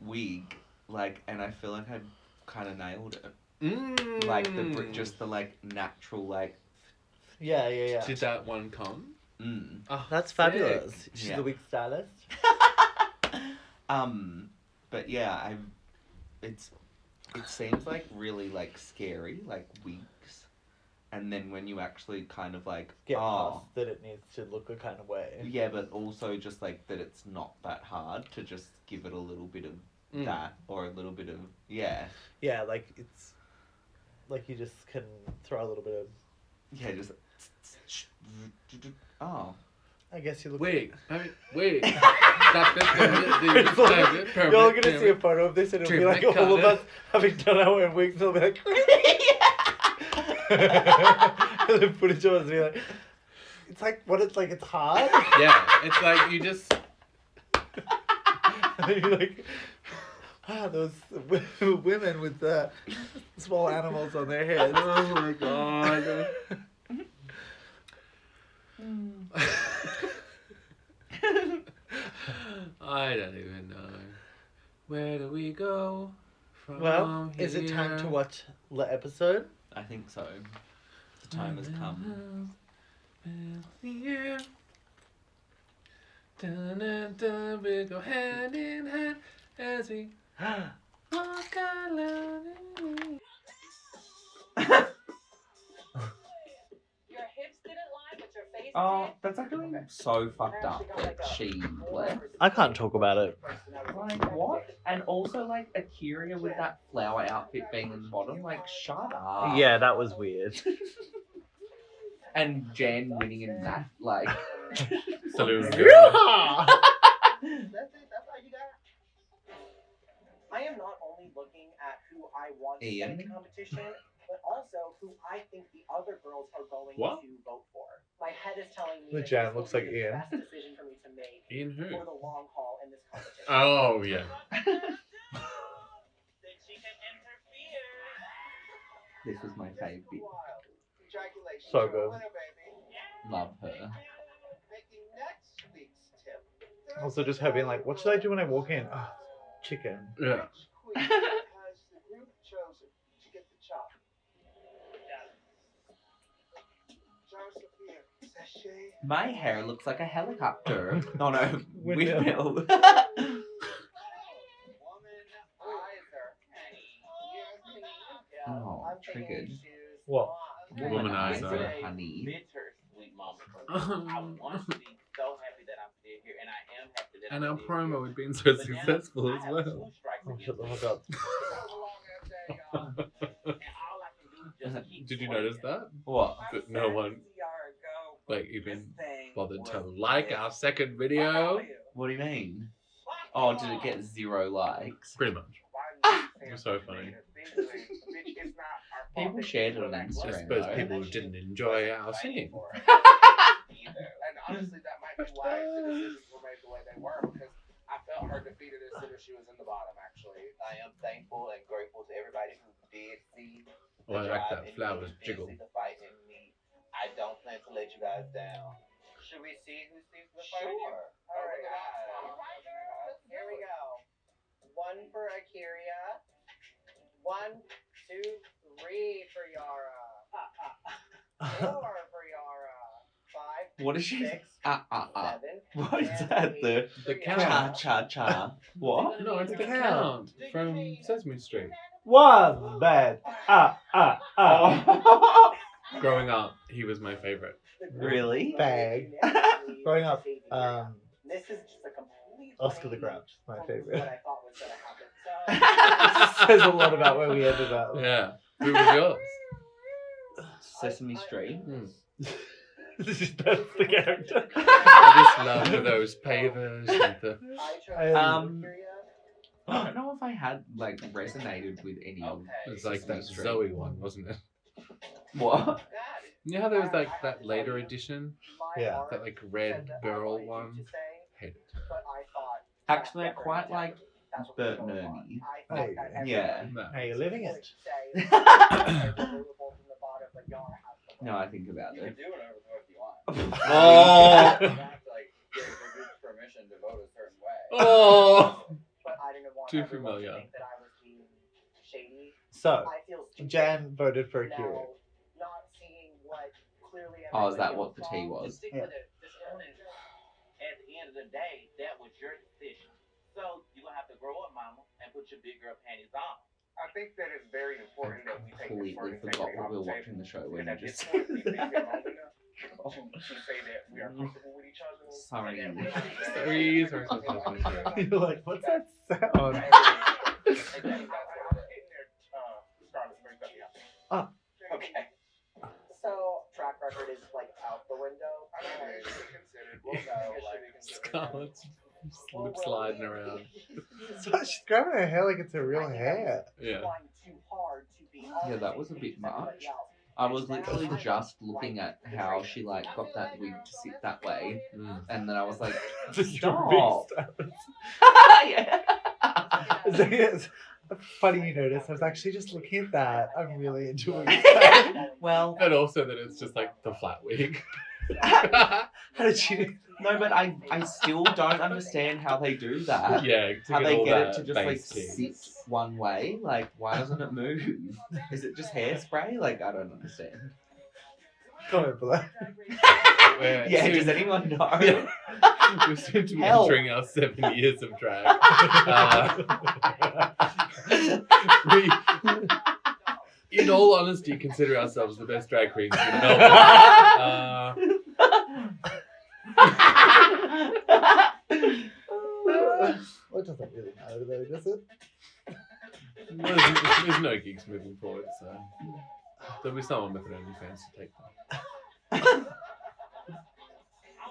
wig, like, and I feel like I kind of nailed it. Like just the like natural like. Yeah. Did that one come? Oh, That's sick. fabulous. She's Yeah. a wig stylist. But yeah, it seems like really like scary, like wigs, and then when you actually kind of like Get past that it needs to look a kind of way. yeah, but also just like that it's not that hard to just give it a little bit of that or a little bit of Yeah, like it's like you just can throw a little bit of. yeah, just oh. I guess you look. Wait. You're You're all gonna see a photo of this, and it'll be like all of us having done our own wigs. It'll be like, and then footage of us be like, it's like what it's like. It's hard. Yeah, it's like you just. And you're like, those women with small animals on their heads. Oh my god. I don't even know. Where do we go from Well, here? is it time to watch the episode? I think so. The time has come. Yeah. Dun, dun, dun, we go hand in hand as we walk along. Your hips didn't lie, but your face Oh, did. that's actually so fucked up that she left. I can't talk about it. Like, what? And also, like, Akira with that flower outfit being in the bottom. Like, shut up. Yeah, that was weird. And Jan winning in that, like... Saloon That's it. That's all you got. I am not only looking at who I want to Ian? in the competition, but also who I think the other girls are going What? to vote for. My head is telling me The that Jan this will looks be like the Ian. best decision for me to make Ian who? for the long haul in this competition. Oh, yeah. This was my fave bit. So good. Love her. Also, just her being like, what should I do when I walk in? Oh, chicken. Yeah. My hair looks like a helicopter. Oh no, Windmill. windmill. Oh, triggered. What? Womanizer. Honey. And our promo had been so successful as well. Oh, shut the fuck up. Did you notice that? What? That no one, like, even bothered to like our second video? What do you mean? Oh, did it get 0 likes? Pretty much. It was so funny. People shared it on I Instagram. suppose though. people didn't enjoy our singing. And honestly, that might be why the decisions were made the way they were, because I felt her defeated as soon as she was in the bottom, actually. I am thankful and grateful to everybody who did see Oh, I like that flowers jiggle. the fight in me. I don't plan to let you guys down. Should we see who sees the fight? Sure. All right, guys. Here we go. 1 for Akira. 1, 2, 3 for Yara. 4 for Yara. 5. What is she? 6. 7. What is and that? 8 The for count. Yara. cha. What? No, it's the count from Sesame Street. One bad. Oh. Growing up, he was my favorite. Really? Bag. Growing up, This is just a complete Oscar the Grouch is my favorite. What I thought was gonna happen. So Says a lot about where we ended up. Yeah. Who was yours? Sesame Street. That's the character. I just love those pavers and the... I don't know if I had like resonated with any of It was like Sesame that Street. Zoe one, wasn't it? What? You know how there was like that later edition? Yeah. That like red girl one? Hate it. Actually, I quite like Bert and Ernie. Oh, Yeah. No. How you living it? No, I think about You can it. do whatever the fuck you want. Oh. You have to like get your group's permission to vote a certain way. Oh! But I didn't want Too everyone to familiar. think that I was being shady. So, I feel stupid Jan voted for a now, Keurig. not seeing what clearly Oh, is that everybody what the else tea saw. was? Stick Yeah. with it. This illness. At the end of the day, that was your decision. So you're gonna have to grow up, mama, and put your big girl panties on. I think that it's very important that we take Completely this forgot integrity what off we were the watching table. the show when Because you at this just. point, we think we're old enough to say that we are comfortable with each other. Sorry. And that we understand Sorry, that sorry, sorry, sorry, sorry. You're like, what's that sound? Okay. So track record is like out the window. I don't think it should be considered. We'll know. Like, Scarlett's lip sliding around. So she's grabbing her hair like it's her real hair. Yeah. Trying too hard to be Yeah, that was a bit much. I was literally just looking at how she like got that wig to sit that way, Mm. and then I was like, Just stop. Yeah. It's funny you notice. I was actually just looking at that. I'm really enjoying that. Well, And also that it's just like the flat wig. How did she do no, but I still don't understand how they do that. Yeah, to How get they all get it that to just like base tea. sit one way? Like, why doesn't it move? Is it just hairspray? Like, I don't understand. comment below? We're Yeah, soon- does anyone know? Yeah. We're soon to be Help. entering our 7 years of drag. We, in all honesty, consider ourselves the best drag queens in Melbourne. Well, it doesn't really matter though, does it? There's no gigs moving forward, so there'll be someone with an OnlyFans to take them. I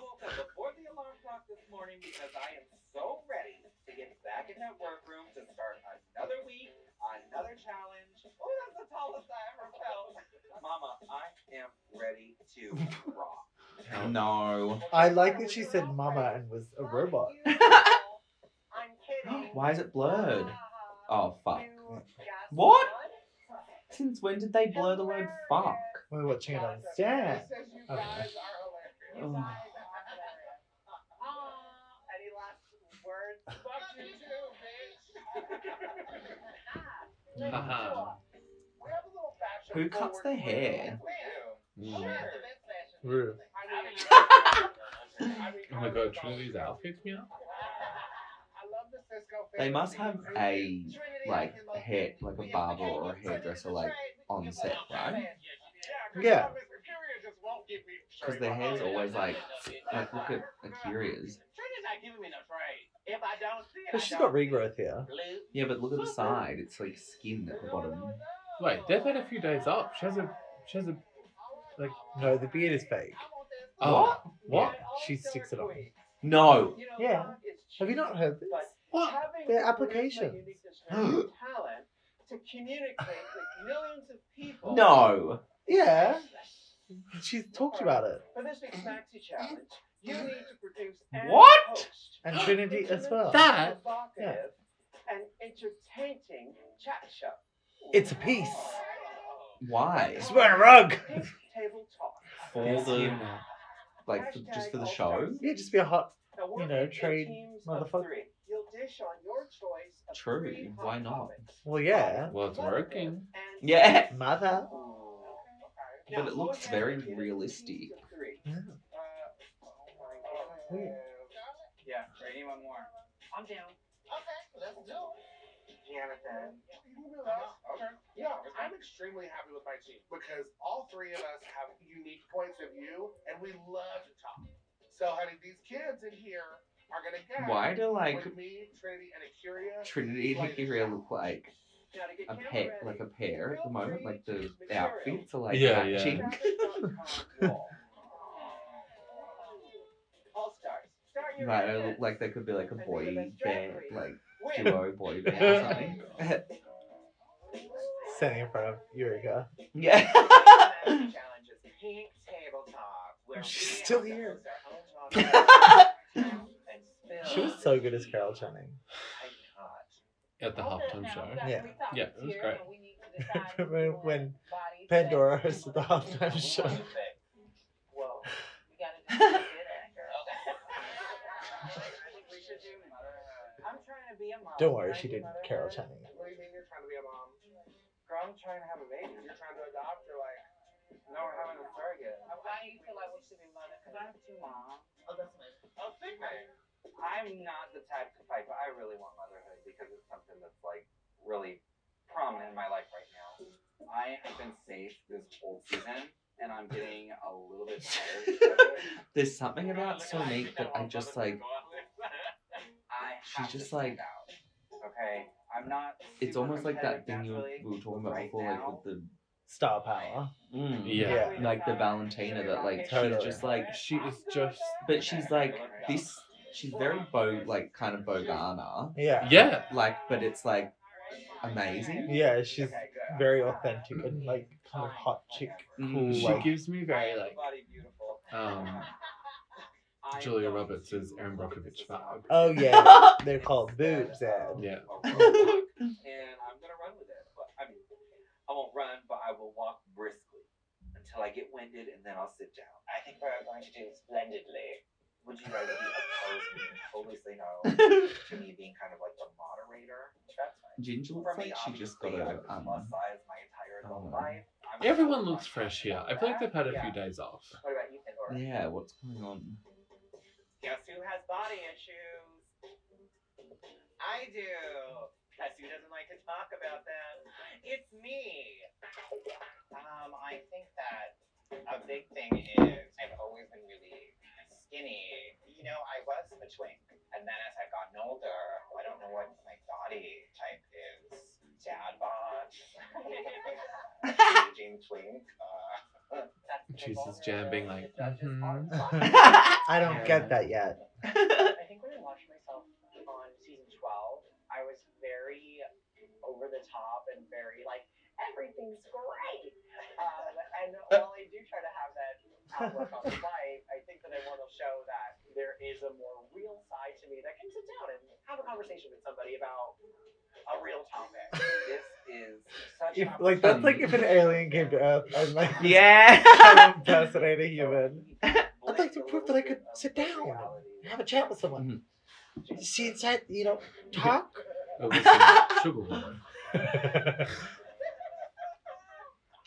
woke up before the alarm clock this morning because I am so ready to get back in that workroom to start another week, another challenge. Oh, that's the tallest I ever felt. Mama, I am ready to rock. No. I like that she said mama and was a robot. I'm kidding. Why is it blurred? Oh, fuck. You guessed What? what? Since when did they blur the word fuck? We're watching it on Stan. It says you Okay. guys are hilarious. You guys are hilarious. Any last words? Fuck you too, bitch. Haha. We have a little fashion Who cuts their forward hair? plan. Mm. Sure. Rue. I mean, Oh my god, Trinity's outfits me up. I love the Cisco They must have fantasy. a like a hair, like a barber or a hairdresser like on set, right? Yeah. Because their hair's always like look at Akira's. Trina's not giving me no trade. If I don't see it, But she's got regrowth here. Yeah, but look at the side. It's like skin at the bottom. Wait, they've had a few days off. She has a like No, the beard is fake. oh What? She sticks it on. No. Yeah. Have you not heard this? what? They're applications. talent to communicate with millions of people. No. Yeah. She's talked about it. For this week's Maxi Challenge, you need to produce and What? host And Trinity as well. That? provocative and entertaining chat show. It's a piece. Why? It's wearing a rug. Pink Table Talk. For the like just for the show? Yeah, just be a hot. Now, we're You know, in trade teams of motherfucker. 3. You'll dish on your choice of True, 3 hot why not? topics. Well, yeah. Well, it's working. And Yeah. Mother. Now, But it go looks ahead very and get into realistic. teams of 3. Yeah. Weird. Yeah, ready one more. I'm down. Jonathan. Okay. Yeah, I'm extremely happy with my team because all three of us have unique points of view and we love to talk. So, honey, these kids in here are gonna get. Why do like With me, Trinity, and Akira. Trinity and Akira look like Now to get a camera pair, ready, like a pair at the feel moment? free Like to the use material. outfits are like Yeah, matching. Fabric.com wall. All stars. Start your Right, they haircuts. look like they could be like a And boy may the best drag band, queen like win. duo boy band or something. Standing in front of Eureka. Yeah. Challenge is Pink Table Talk, where She's we still have to here. host our own talk and spill. She was so good as Carol Channing. I caught. At the halftime show. Yeah. Yeah, it was great. Remember when Pandora hosted the halftime show? Whoa. I'm trying to be a mom. Don't worry, she did Carol Channing. What do you mean you're trying to be a mom? Girl, I'm trying to have a baby. You're trying to adopt or like? No, we're having a surrogate. Why do you feel like we should be mothers? Because I have two moms. Oh, that's amazing. Oh, big man. I'm not the type to fight, but I really want motherhood because it's something that's like really prominent in my life right now. I have been safe this whole season, and I'm getting a little bit tired of it. There's something about Sonique that I just like. I She's have just to like. stand out. Okay, I'm not. It's super almost like that thing competitive we were talking about right before, now. like with the. Star power. Yeah. Like the Valentina that like Totally. she's just like. She is just. But she's like this. She's very like kind of Bogana. Yeah. Yeah. Like, but it's like amazing. Yeah, she's very authentic and like kind of hot chick, cool. She Like, gives me very like Julia Roberts as Erin Brockovich vibe. oh yeah, they're called boobs. And Yeah. And I'm gonna run with it. But I mean, I won't run, but I will walk briskly until I get winded, and then I'll sit down. I think we're going to do splendidly. Would you guys be opposed? You can totally say no to me being kind of like the moderator. That's fine. Ginger looks like she just got obviously, a I've been plus size my entire adult life. I'm Everyone so looks fresh here. I feel like they've had a few days off. What about you, Pandora? Yeah, what's going on? Guess who has body issues? I do. Guess who doesn't like to talk about them? It's me. I think that a big thing is I've always been really skinny. You know, I was a twink. And then as I've gotten older, I don't know what my body type is. Dad bod. Aging twink. She's just jamming like. I don't get that yet. I think when I watched myself on season 12, I was very over the top and very like, everything's great. And while I do try to have that outlook on life, I think that I want to show that there is a more real side to me that can sit down and have a conversation with somebody about a real topic. This is such If an like that's like if an alien came to Earth and like Yeah. kind of impersonate a human. I'd like to prove that I could sit down and have a chat with someone. See inside, you know, talk. Oh, listen, sugar water.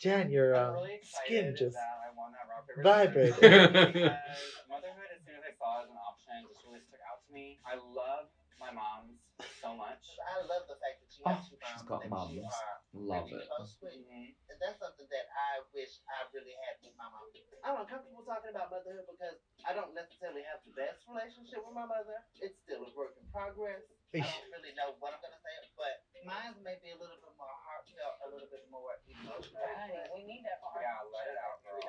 Jan, your I'm really excited skin just that I won that rock, paper, vibrated. scissors because motherhood, as soon as I saw it as an option, just really stuck out to me. I love my moms so much. I love the fact that you Oh, have two she's moms got that mums. you are Love really it. close with. And that's something that I wish I really had with my mom. I'm uncomfortable talking about motherhood because I don't necessarily have the best relationship with my mother. It's still a work in progress. I don't really know what I'm gonna say, but mine may be a little bit more heartfelt, a little bit more emotional. Right, we need that part. Yeah, let it out, girl.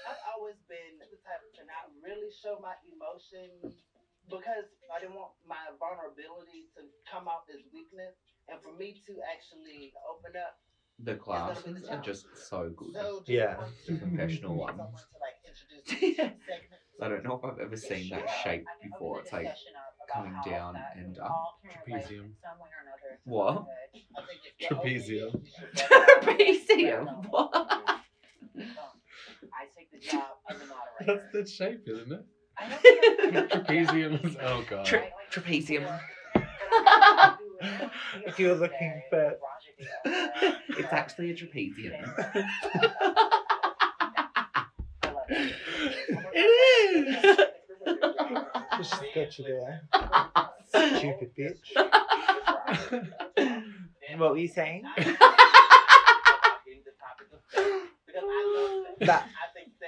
I've always been the type to not really show my emotions because I didn't want my vulnerability to come off as weakness, and for me to actually open up. The classes are just so good. So just Yeah. want The confessional someone ones. to like introduce me to segments. I don't know if I've ever seen that shape before. It's like coming down and up. Trapezium. What? I think if Trapezium. Trapezium. What? I take the job of the moderator. That's the shape, isn't it? I don't think Trapezium. Oh god. Trapezium. If you were looking for It's actually a trapezium. it is. Just got you there. Stupid bitch. What were you saying? That.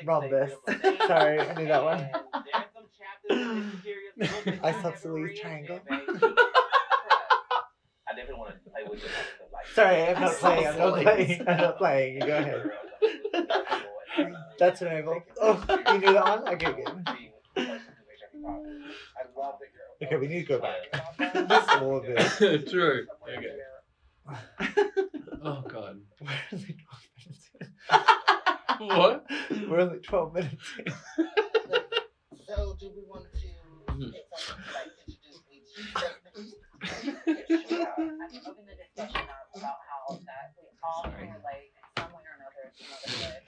Rob this. Sorry, I knew that one. There's some chapters in this series Isosceles triangle. I definitely want to play with the like. Sorry, I'm not playing. Isosceles. I'm not playing. You go ahead. That's an angle. Oh, you knew that one? Okay, good. Okay, we need to go back. Just a little bit. True. Okay. Oh God. We're only 12 minutes in. What? We're only 12 minutes in. So, do we want to get someone to like introduce each segment? Yeah, I mean, open the discussion up about how that we all can relate in some way or another to motherhood.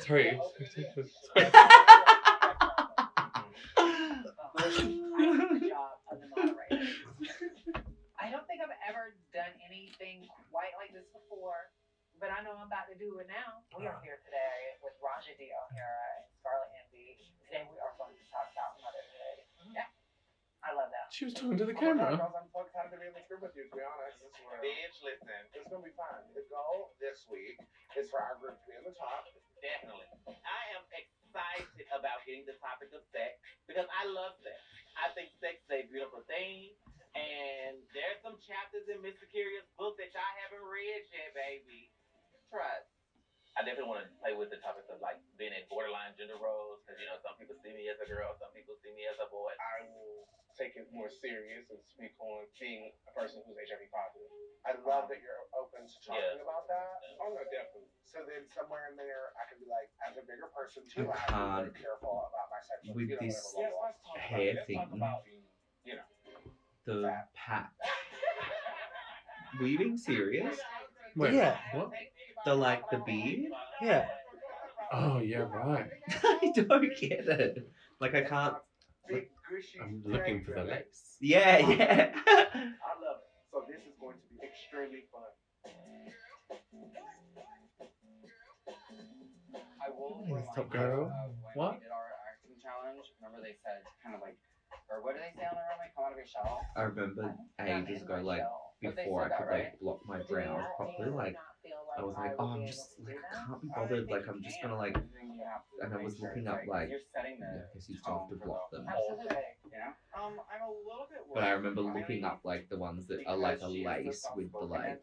Sorry. I have the job of the moderator. I don't think I've ever done anything quite like this before, but I know I'm about to do it now. We are here today with Raja D. O'Hara and Scarlett Envy. Today we are going to talk about motherhood. Yeah, I love that. She was talking to the Oh my camera. God, girls, I'm so excited to be in this group with you, to be honest. Bitch, listen, it's gonna be fun. The goal this week is for our group to be in the top. Definitely. I am excited about getting the topic of sex because I love sex. I think sex is a beautiful thing. And there's some chapters in Mr. Curious' book that y'all haven't read yet, baby. Trust. I definitely want to play with the topics of like being in borderline gender roles because you know some people see me as a girl, some people see me as a boy. I will take it more serious and speak on being a person who's HIV positive. I love that you're open to talking about that. Oh no, definitely. So then somewhere in there, I can be like, as a bigger person too, I have to be very careful about my sexual. With you know, this whatever level. hair Let's thing, talk about being, you know, the patch. Were you being serious? Wait, Yeah. what? The beard? Yeah. Oh yeah, right. I don't get it. Like I can't. Big, gushy I'm looking for the triangular. lips. Yeah, yeah. I love it. So this is going to be extremely fun. I will Hey, remind stop, you girl. of when What? we did our acting challenge. Remember they said kind of like, or what did they say on the runway? Come out of your shell. I remember ages ago, like before I could like block my brows properly, like I was like, oh, I'm just like I can't be bothered. Like I'm just gonna like, and I was looking up like, you're setting yeah, the I guess you still have to block them. Absolutely. you know. I'm a little bit worried. But I remember looking up like the ones that are like a lace with the like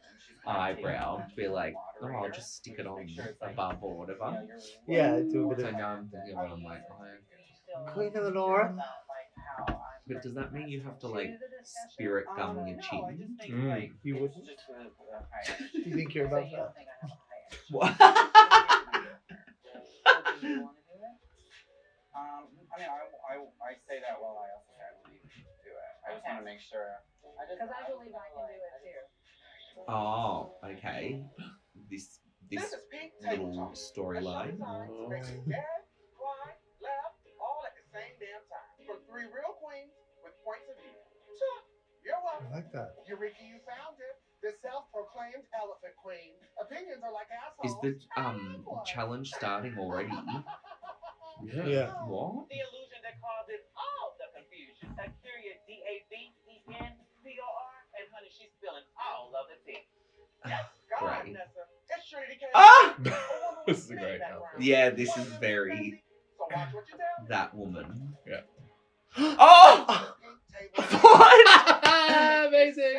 eyebrow to be like, oh, I'll just stick it on above or whatever. Yeah, do a bit So of now I'm thinking about it, I'm like, oh, Queen of the North. but does that mean you have to like spirit gum your chin? You wouldn't? Just Do you think you're above that? What? I mean, I say that while I also say I believe you can do it. I just want to make sure. Because I believe I can do it too. Oh, okay. This This is pink little table talk. storyline. Oh. Makes you gag, cry, laugh, all at the same damn time. From three real queens with points of view. You're I welcome. like that. Eureka, you found it. The self-proclaimed elephant queen. Opinions are like Is assholes. the challenge starting already? Yeah. Yeah. What? The illusion that causes all the confusion. Akira DAVENPOR. And honey, she's spilling all of the tea. God, Great. Nessa. It's Trinity K. Ah! This is a great outfit. Yeah, this is very So watch what you tell me. that woman. Yeah. Oh! Pink table. What? Amazing.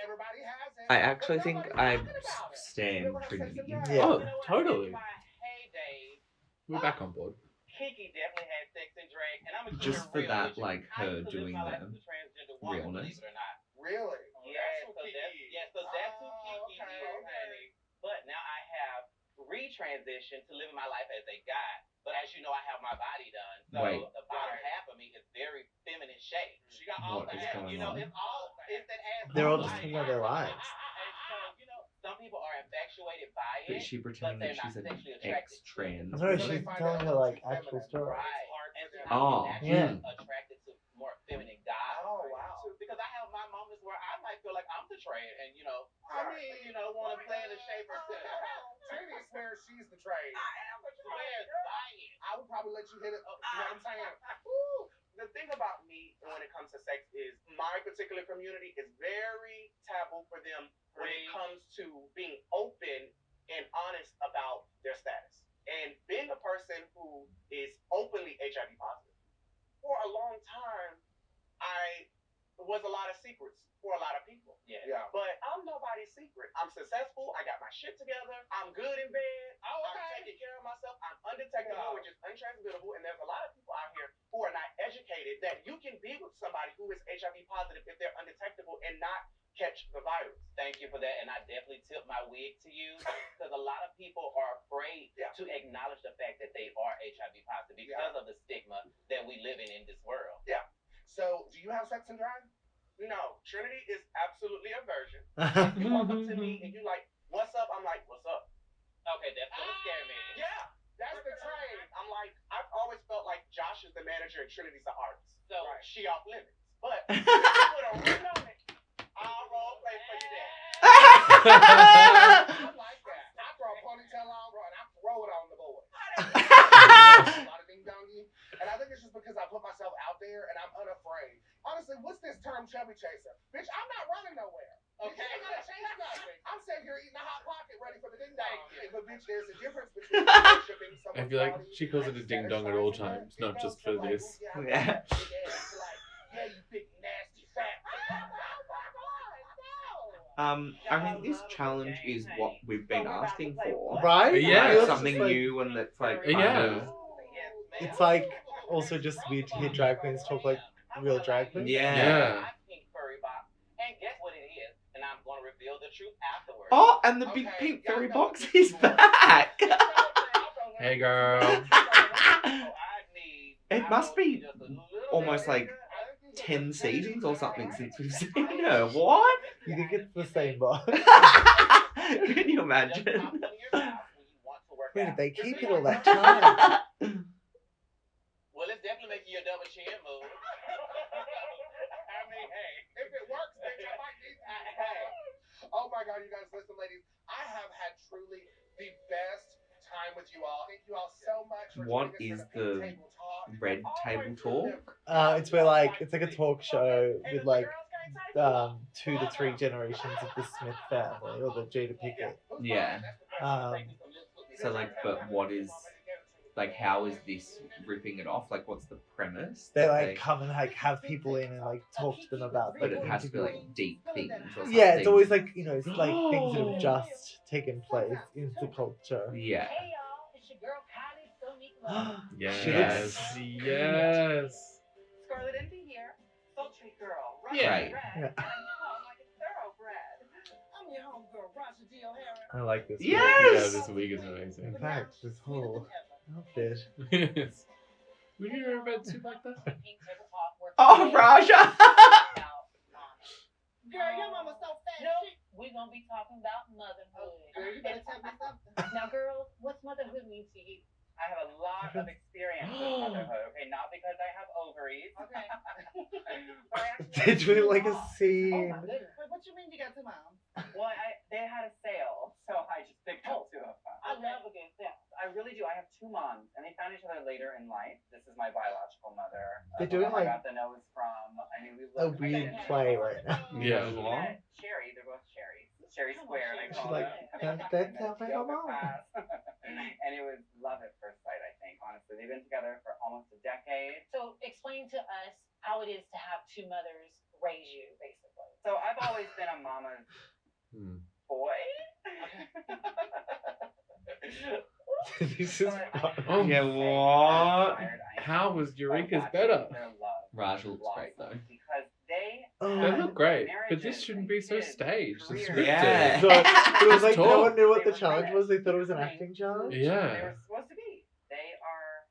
Everybody has it. I actually But think nobody's I talking about it. stand We're gonna have Trinity. sex and Yeah. Oh, You know what? totally. In my heyday, We're back on board. Kiki definitely had sex and drag, and I'm gonna Just keep for it real that, with you. like, I her used to live doing my life the as a transgender woman, realness. believe it or not. Really? Yeah, That's so who that's Kiki is. yeah, so that's who Oh, Kiki okay, is, okay. honey. But now I have retransitioned to living my life as a guy. But as you know, I have my body done, so Wait. the bottom half of me is very feminine shaped. She got all What the is ass, going you know, on? it's that ass. They're all life. just talking about their lives. And so, you know, some people are infatuated by But it. is she pretending that they're she's not an sexually attracted to it. ex-trans? No, So she's they find telling out her like she's actual feminine. story. Right. And so Oh, I'm yeah. naturally attracted to more feminine guys. Oh, wow. Because I have my moments where I might feel like I'm the trade and, you know, I mean, you know, want to play in the shape or two. Trinity swears she's the trade. I am the trade. Buy it. I would probably let you hit it. You know what I'm saying? Woo. The thing about me when it comes to sex is my particular community is very taboo for them when it comes to being open and honest about their status. And being a person who is openly HIV positive, for a long time, I was a lot of secrets for a lot of people. Yeah. But I'm nobody's secret. I'm successful. I got my shit together. I'm good in bed. I'm taking care of myself. I'm undetectable, which is untransmittable. And there's a lot of people out here who are not educated that you can be with somebody who is HIV positive if they're undetectable and not catch the virus. Thank you for that, and I definitely tip my wig to you because a lot of people are afraid to acknowledge the fact that they are HIV positive because of the stigma that we live in this world. Yeah. So, do you have sex and drive? No. Trinity is absolutely a virgin. You walk up to me and you like, "What's up?" I'm like, "What's up?" Okay, that's gonna scare me. Yeah, that's the trade. I'm like, I've always felt like Josh is the manager and Trinity's the artist. So she off limits. But if you put a ring on it, I'll role play for you there. I like that. I throw a ponytail on, bro, and I throw it on the board. A lot of ding dongy. And I think it's just because I put myself out there and I'm unafraid. Honestly, what's this term chubby chaser? Bitch, I'm not running nowhere. Okay, I gotta change nothing. I'm sitting here eating a hot pocket ready for the ding dong. But bitch, there's a difference between worshiping someone's I feel like body she calls it a and ding dong at all satisfying times, her, not just so for like, this. oh, Yeah. Yeah, you big nasty fat. I think this challenge is what we've been asking for. Right? Yeah. Like It's something just like- new and that's like Yeah. It's like also just weird to hear drag queens talk like real drag queens. Yeah. Pink furry box, and guess what it is? And I'm gonna reveal the truth afterwards. Oh, and the big pink fairy box is back. Hey, girl. It must be almost like 10 seasons or something since we've seen her. What? You think it's the same box? Can you imagine? Where did they keep it all that time? Well, it's definitely making you a double chin move. I mean, hey, if it works, bitch, I might need that. Hey. Oh my God, you guys, listen, ladies. I have had truly the best time with you all. Thank you all so much for What joining us is for the Pink Table Talk. Red Table Talk? It's where like it's like a talk show with like 2 to 3 generations of the Smith family or the Jada Pickett. Yeah. Um, So like, but what is, like, how is this ripping it off? Like, what's the premise? they that like come and like have people in and like talk to them about But like it has to be interview. like deep things or something. Yeah, it's always like, you know, it's like things that have just taken place in the culture. Yeah. Hey y'all, it's your girl Kylie Sonique. Yes. She looks- Yes. Scarlet Envy here. Sultry girl. Yeah. Red. Yeah. And hung like a thoroughbred. I'm your homegirl, Raja D. O'Hara. I like this. Yes! Yeah, this wig is amazing. In fact, this whole outfit. Yes. Would you ever read soup like that? Oh, Raja! Girl, your mama's so fat. No, Shit. we're gonna be talking about motherhood. Girl, you better tell me something. Now, girls, what's motherhood mean to you? I have a lot of experience with motherhood. Okay, not because I have ovaries. Okay. But I actually Did we like a Oh scene? my goodness. Wait, what you mean you got 2 moms? Well, they had a sale, so I just picked up 2 of them. I love a good sound. I really do. I have 2 moms, and they found each other later in life. This is my biological mother. They're the doing, one I like, got the nose from. I knew we A looked weird identical. play right now. Yeah. We met Sherry. They're both Sherry. Sherry Come on, Square, Sherry. they call She's like, it. "That sounds like a Yoga mom." class. And it was love at first sight, I think, honestly. They've been together for almost a decade. So, explain to us how it is to have 2 mothers raise you, basically. So I've always been a mama's boy. This is fun. Oh, Yeah, what? How was Eureka's better? Raj looks great, though. Because they They Oh. look great, but this shouldn't be so staged and scripted. Yeah. So it was like no Talk. one knew what the challenge was. They thought it was an acting challenge. They Yeah. were supposed to be. They are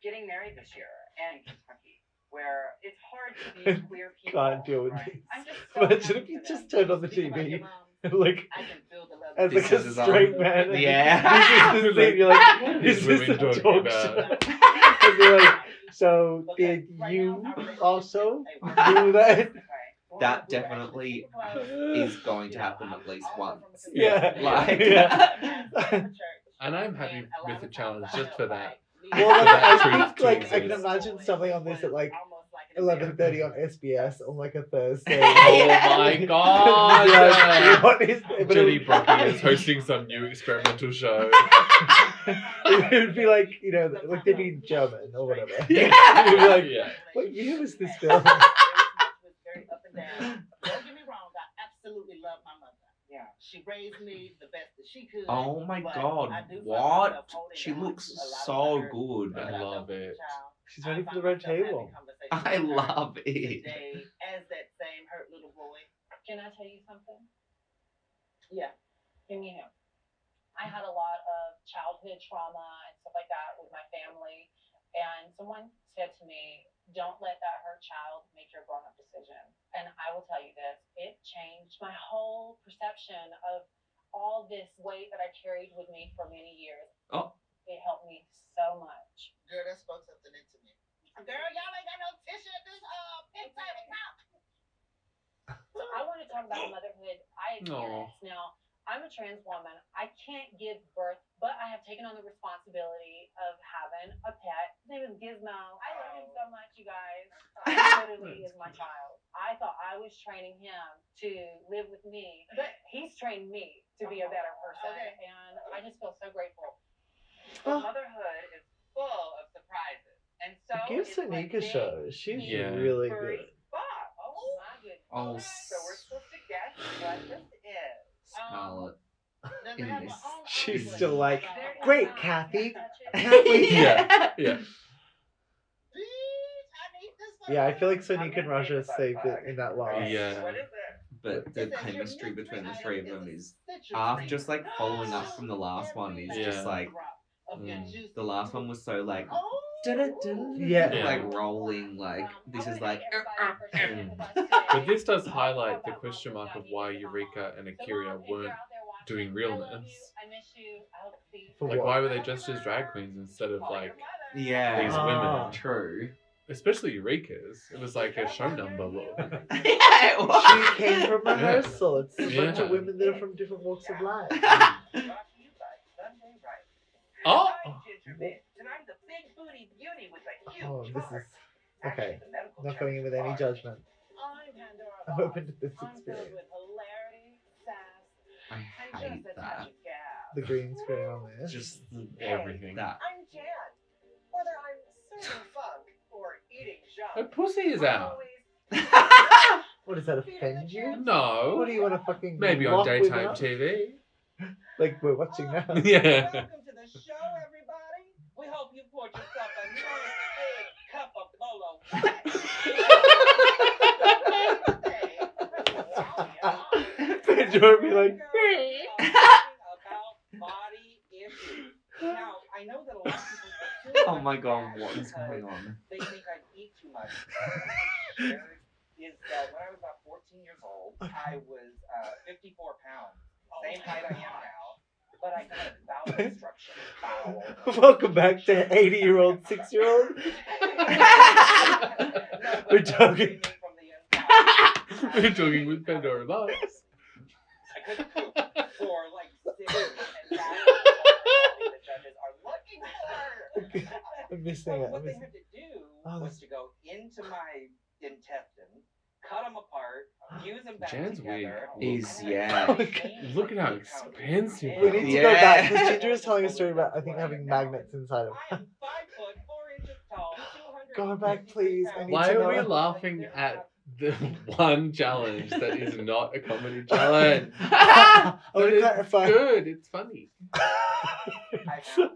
getting married this year in Kentucky, where it's hard to be queer people. Can't deal with right? this. I'm just so Imagine happy if you for just them. turned on the Speak about TV your mom. like I can feel the love. as This like a is his straight own- man. And Yeah. This is the scene. You're like, These is this women a talking talk about- show? And they're like, so did you also do that? That definitely is going to happen at least once. Yeah. Like, Yeah. And I'm happy with the challenge just for that. Well, like, I Truth think like I can Jesus. imagine something on this at like 11:30 on SBS on like a Thursday. Oh my god! Yeah, what is but Jenny it- Brocky is hosting some new experimental show. It would be like, you know, like they'd be German or whatever. Yeah. It'd be like, Yeah. what year was this film? Very up and down. Don't get me wrong, I absolutely love my mother. Yeah. She raised me the best that she could. Oh my but god, I do find what? myself holding She on looks to a lot of so hurt good. that I felt love as a it. child. She's ready for I the find red myself having table. conversations I with her love it. today as that same hurt little boy. Can I tell you something? Yeah. Give me him. I had a lot of childhood trauma and stuff like that with my family. And someone said to me, don't let that hurt child make your grown up decision. And I will tell you this, it changed my whole perception of all this weight that I carried with me for many years. Oh. It helped me so much. Girl, that spoke something into me. Girl, y'all ain't got no tissue at this pink table top. So I want to talk about motherhood. I experienced now. I'm a trans woman. I can't give birth, but I have taken on the responsibility of having a pet. His name is Gizmo. I love him so much, you guys. He literally is my child. I thought I was training him to live with me, but he's trained me to be a better person. Okay. And I just feel so grateful. But motherhood is full of surprises. And so Give it's Sonika like show. She's Yeah. really furry good. spot. Oh my goodness. Oh, So we're supposed to guess what this is. Scarlett. Does it In have this. her own She's outlet? still like, There is great, not. Kathy. Touch it. Kathy. Yeah. Yeah. Bitch, I need this for Yeah, I her. feel like Sonika and Raja saved it in that line. Yeah. What is it? But the It says your chemistry mystery between the item three of is them a is citrus after drink. just like following up from the last one is Yeah. just like Of your Mm. juicy the last one was so like Oh. Yeah. like rolling like this is like But this does highlight the question mark of why Eureka and Akira weren't doing realness. For Like, what? why were they dressed as drag queens instead of like, yeah these women. true especially Eureka's? It was like a show number look. yeah it was. She came from Yeah. rehearsal. It's a bunch Yeah. of women that are from different walks of life. Oh! And I'm the big booty beauty with a huge Oh, this heart. is okay. Actually, the medical Not term going in is with any hard. judgment. I'm Pandora I'm Box. open to this I'm filled experience. with hilarity, sass, I and hate just a that touch of gas. The green screen on this. just Everything. that I'm Jan. Whether I'm serving funk or eating Her junk, pussy is I'm out. always What does that offend you? No. What do you want to fucking Maybe on lock with daytime us? TV. Like we're watching now. Yeah. Welcome to the show, everybody. We hope you poured yourself a nice big cup of Bolo. Pedro would be like, about body issues. Now, I know that a lot of people get too oh my much god fat what is because going on they think I eat too much. Is that when I was about 14 years old, I was 54 pounds. Same height I am now, but I got a bowel obstruction. welcome back to 80-year-old, 6-year-old. We're talking. We're talking with Pandora Box. I couldn't poop for like 6 years, and that is what the judges are looking for. I'm missing So it. what they had to do was to go into my intestines, cut them apart, fuse them back Jan's together. wig is and yeah Oh, then Look at how expensive We it need to is. go Yeah. back because Ginger is telling a story about, I think, having magnets inside of I her. am 5'4" tall, 200. Go back, please. I need Why to are we know. laughing at the one challenge that is not a comedy challenge? I want But to it's clarify. good. It's funny. I found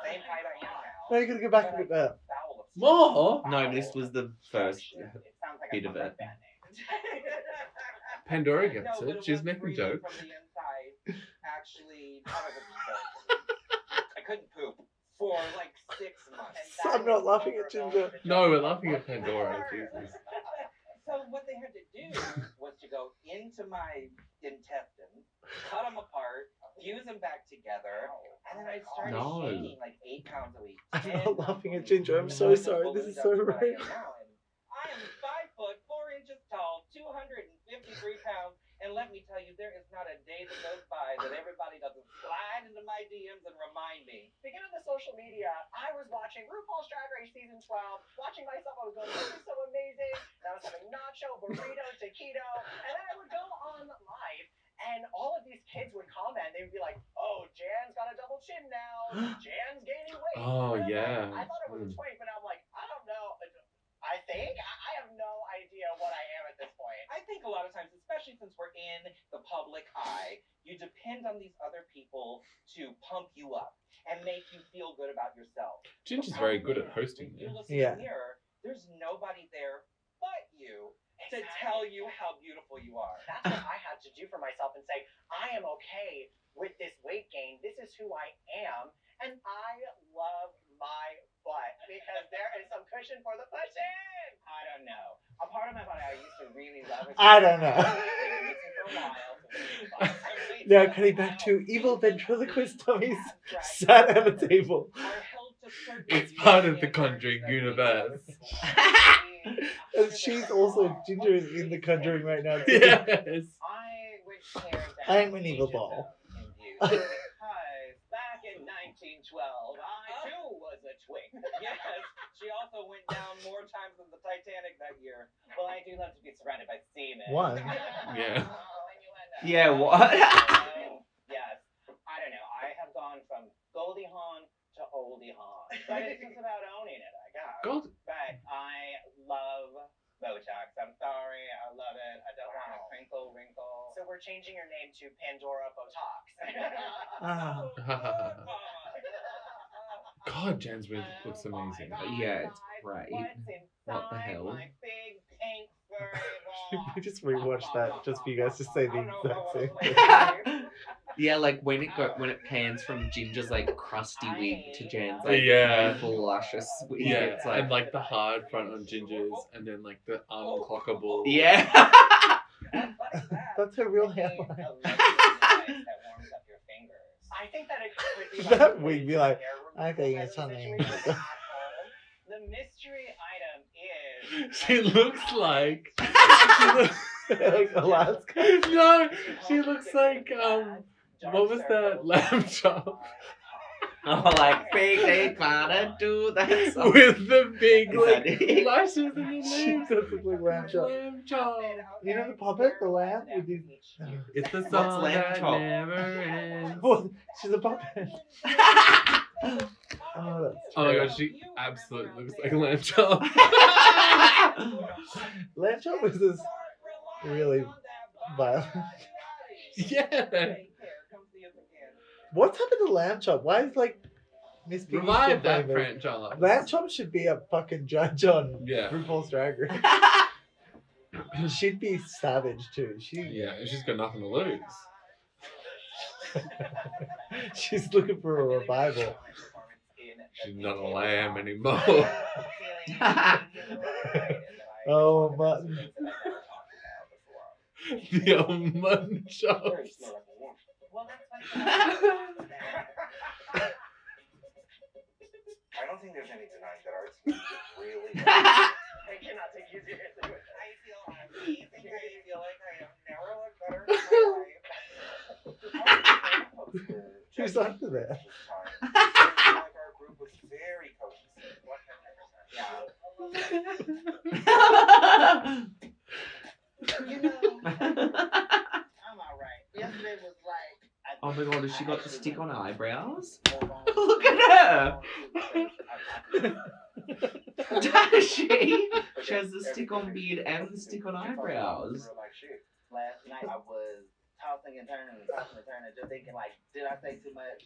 same height I am now. Now you gotta go back but with I that. got bowel obstruction. More? no this was the first It sounds like bit a of it. band name. Pandora gets No, but it. She's was making breathing jokes. From the inside, actually, I couldn't poop for like 6 months. I'm not laughing at Ginger. No, we're laughing at Pandora. Jesus. So what they had to do was to go into my intestines, cut them apart, fuse them back together, and then I started No. gaining like 8 pounds a week. I'm 10 not pounds laughing a at week. Ginger. I'm so I just sorry. This is ballooned so up to what I rude. am now, and I am 5'4" tall, 253 pounds, and let me tell you, there is not a day that goes by that everybody doesn't slide into my DMs and remind me. Speaking of the social media, I was watching RuPaul's Drag Race season 12, watching myself. I was going, this is so amazing. And I was having nacho, burrito, taquito, and then I would go on live, and all of these kids would comment. They would be like, oh, Jan's got a double chin now. Jan especially since we're in the public eye, you depend on these other people to pump you up and make you feel good about yourself. Ginger's very good at hosting When you this. look in the mirror, there's nobody there but you to tell you how beautiful you are. That's what I had to do for myself and say, I am okay with this weight gain. This is who I am. And I love my butt because there is some cushion for the pushing. I don't know. A part of my body I used to really love is I don't know. for a while. Now cutting back to evil ventriloquist dummies sat at a table. It's part of the Conjuring universe. And she's also Ginger is in the Conjuring right now. Too. Yes. I am an evil ball. Because back in 1912, I too was a twink. Yes, she also went down more times than the Titanic that year. Well, I do love to be surrounded by seamen. One. Yeah. Yeah, what? Yes. I don't know. I have gone from Goldie Hawn to Oldie Hawn. But it's just about owning it, I guess. But I love Botox. I'm sorry. I love it. I don't want a crinkle, wrinkle. So we're changing your name to Pandora Botox. God, Jan's wig looks amazing. Yeah, it's great. What the hell? My big pink furry We just rewatched that just for you guys to say the exact same thing. Yeah, like when it pans from Ginger's like crusty wig to Jan's like Yeah. beautiful luscious wig. Yeah, It's like, and like the hard front on Ginger's, and then like the unclockable. yeah. That's her real hairline. that warms up your fingers. I think that it could be That would be like, hair okay, removal it's something. situation at home. The mystery item is She looks like. Like Alaska. No, she looks like what was that lamb chop Oh, like big, they gotta do that. Song. with the big Is like that it? lashes and the She leaves? does look like lamb chop. Lamb chop. You know the puppet, the lamb with these. It's the What's song lamb that chop? never ends. Oh, she's a puppet. Oh, that's Oh my god, she absolutely looks like a lamb chop. Lamb chop is this really violent. Yeah. What's happened to lamb chop? Why is like Miss Piggy Revive still that famous? franchise. Lamb chop should be a fucking judge on Yeah. RuPaul's Drag Race. She'd be savage too. Yeah, she's got nothing to lose. She's looking for a revival. She's not a lamb anymore. Oh, mutton. The old mutton chops. I don't think there's any denying that art's really. I cannot take you seriously with that. I feel amazing. I feel like I have never looked better in my life. Who's under there? I feel like our group was very cohesive. 100%. Yeah. You know, I'm alright. Yesterday was like. Oh my god, has she got the stick on eyebrows? Look at her! Does she? She has the stick on beard and the stick on eyebrows. Last night I was tossing and turning, just thinking like, did I say too much?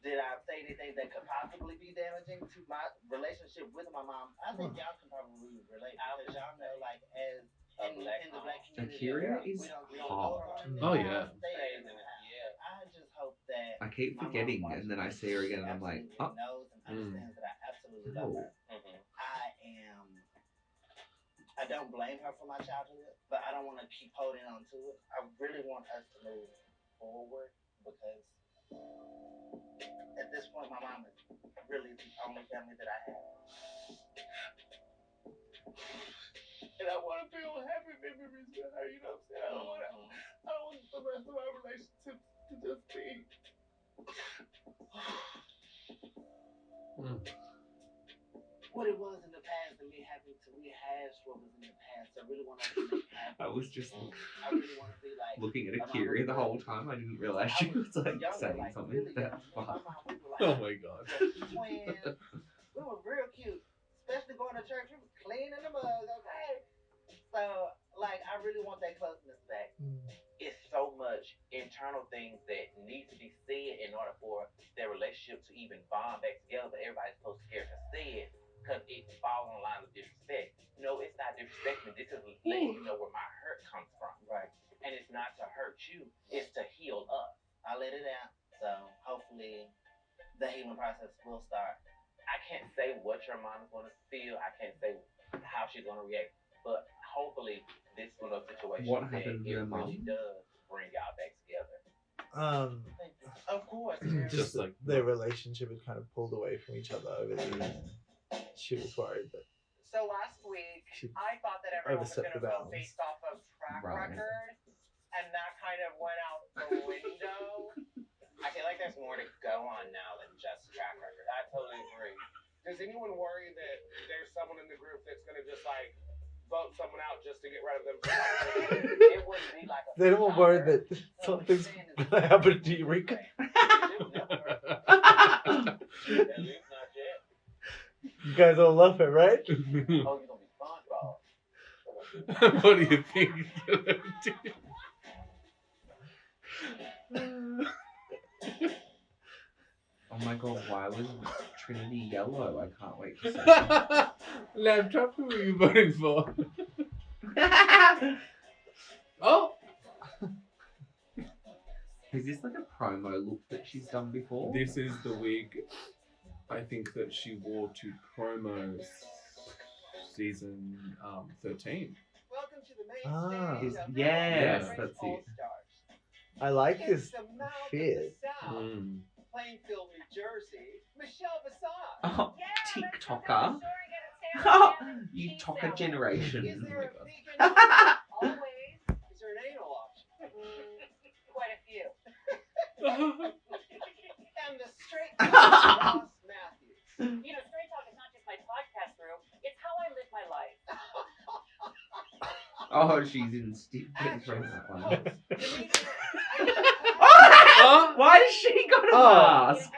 Did I say anything that could possibly be damaging to my relationship with my mom? I think y'all can probably relate because y'all know, like, as in the black community, Akira is we hot. Oh, yeah. I just hope that I keep forgetting, and then I see her again, and I'm like, oh. knows and understands that I absolutely love her. I don't blame her for my childhood, but I don't want to keep holding on to it. I really want us to move forward because at this point, my mom is really the only family that I have. And I want to build happy memories with her, you know what I'm saying? I don't want the rest of our relationship to just be. What it was in the past and me having to rehash what was in the past. I really want to make happy. I was just I really want to be like looking at Akira the whole time. I didn't realize she was like saying something that fun. Oh my god. Twins. We were real cute. Especially going to church. We were cleaning the mugs, okay? So, like, I really want that closeness back. internal things that need to be said in order for their relationship to even bond back together, but everybody's so scared to say it because it falls on the line of disrespect. No, it's not disrespecting. This is letting you know where my hurt comes from. Right. And it's not to hurt you, it's to heal us. I let it out. So hopefully the healing process will start. I can't say what your mom is going to feel. I can't say how she's going to react. But hopefully this is one of those situations What that happened to it your really mom? does bring y'all back together. Of course. Just Just like their relationship had kind of pulled away from each other over the years. She was worried that So last week, she I thought that everyone was overstepped going the to vote bounds. based off of track Right. record, and that kind of went out the window. I feel like there's more to go on now than just track record. I totally agree. Does anyone worry that there's someone in the group that's going to just like vote someone out just to get rid of them? It wouldn't be like a They don't worry that So what you're something's saying is- gonna happen to Eureka. At least not yet. You guys all love it, right? Oh, you're going to be SpongeBob. What do you think you're gonna do? Oh my god, why was Trinity yellow? I can't wait to see. Lamb chop, who are you voting for? Oh! Is this like a promo look that she's done before? This is the wig I think that she wore to promo season 13. Welcome to the main Ah. stage Is- of yes, Great that's it. All-Stars. I like It's his the mouth of beard. the South, Mm. Plainfield, New Jersey, Michelle Visage. Oh, Yeah, TikToker. let's go to You cheese talker sandwich. generation. Is there a God. vegan option? Always. Is there an anal option? Quite a few. And the straight Ross Matthews. You know, Straight Talk is not just my podcast room, it's how I live my life. Oh, she's in stiff from that one. Oh! Why has she got a Oh. mask?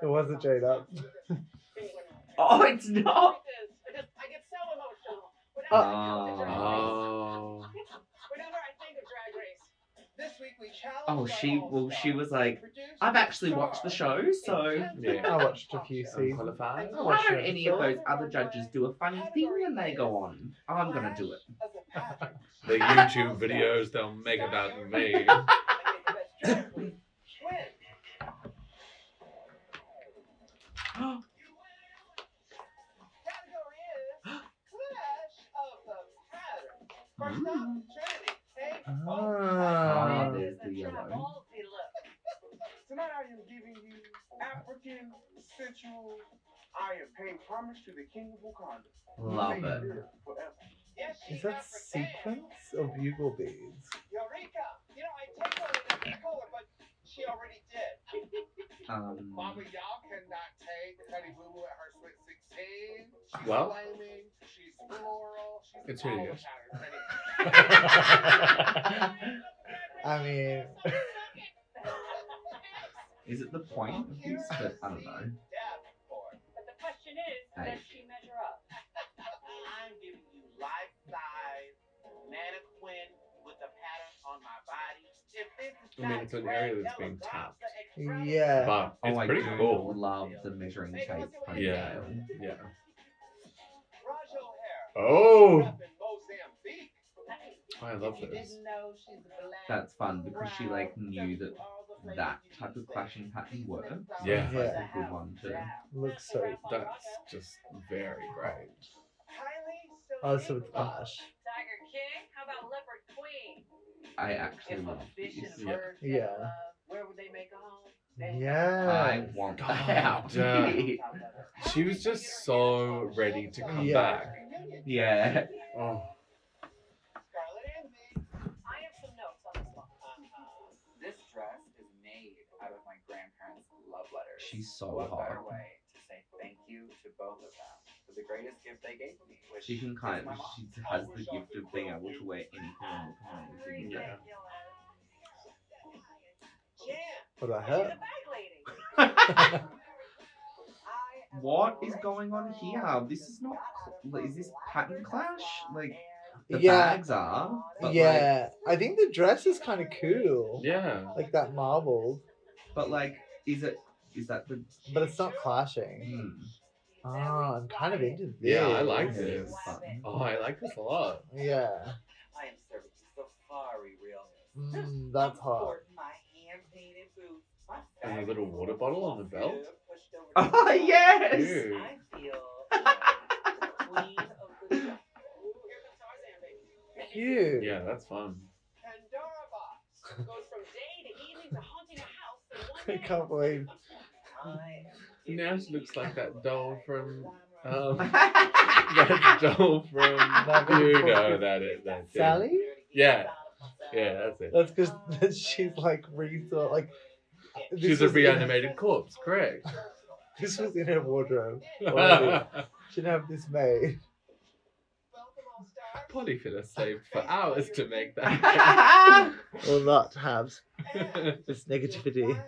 It wasn't Jade up. Oh, it's not. I get so emotional whenever Oh. I think of Drag Race. Oh. Whenever I think of Drag Race. This week we challenged Oh, she was like, I've actually watched the show, so Yeah. I watched a few seasons. Unqualified. I why watched don't it. any of those other judges do a funny thing when they go on? I'm gonna do it. The YouTube videos they'll make about me. Category is Clash of the Patterns. First up, Trinity. Hey, Ah. There's the yellow. Tonight I am giving you African sensual. I am paying homage to the king of Wakanda. Love May it. he live forever. yes, she's Is that African. sequence or bugle beads? Eureka! You know, I take on a different color, but she already did. Mama, y'all cannot take Honey Boo Boo at her sweet 16. She's Well, flaming. She's floral. She's it's all who the it is. patterns. I mean, Is it the point of this? But I don't know. But the question is, does she measure up? I'm giving you life-size mannequin with a pattern on my body. If this is I mean, it's an area that's being tapped. yeah. But it's Oh, I pretty do cool. love the measuring tape Yeah. ponytail. Yeah. Raj O'Hare. Oh! Reppin' Mozambique. I love If you this. didn't know, she's a black, That's fun because she like brown, knew that all the flavors that you type of can clashing pattern worked. Yeah. That's Yeah. a good one too. Looks so. That's just very great. Kylie Oh, so it's Sonique. Clash. Tiger King? How about Leopard Queen? I actually If a love fish these. and bird fell in Yeah. love, where would they make a home? They- Yeah. I want God, that. She was just so ready to come Yeah. back. Yeah. Oh. Scarlet Envy. I have some notes on this one. This dress is made out of my grandparents' love letters. She's so What better hot. way to say thank you to both of them for the greatest gift they gave me, which She can is kind my of, mom. she has the gift of being able to wear anything and look amazing. Yeah. Jan. What the She's hell? a bag lady. What is going on here? This is not. Is this pattern clash? Like, The Yeah. bags are, but Yeah, I think the dress is kind of cool. Yeah. Like that marbled, is that the? but it's not clashing. Hmm. Ah, I'm kind of into this. Yeah, I like Yeah, this. it's fun. Oh, I like this a lot. Yeah. I am serving you so sorry, realness. That's I'm hot. sporting my hand-painted boots. My And a little water fabulous bottle on the belt. lawsuit pushed over to Oh the side. yes. Cute. I feel like queen of the jungle. Here comes Tarzan, baby. Cute. Yeah, that's fun. Pandora box goes from day to evening to haunting a house in one I day. can't believe. Now she looks like that doll from Oh. that doll from you know that is that thing. Sally? Yeah. Yeah, that's it. That's because she's like rethought. Like this She's a was in- reanimated corpse, correct? This was in her wardrobe. Already. She didn't have this made. Potty fitter saved for hours to make that. Will not have this negativity.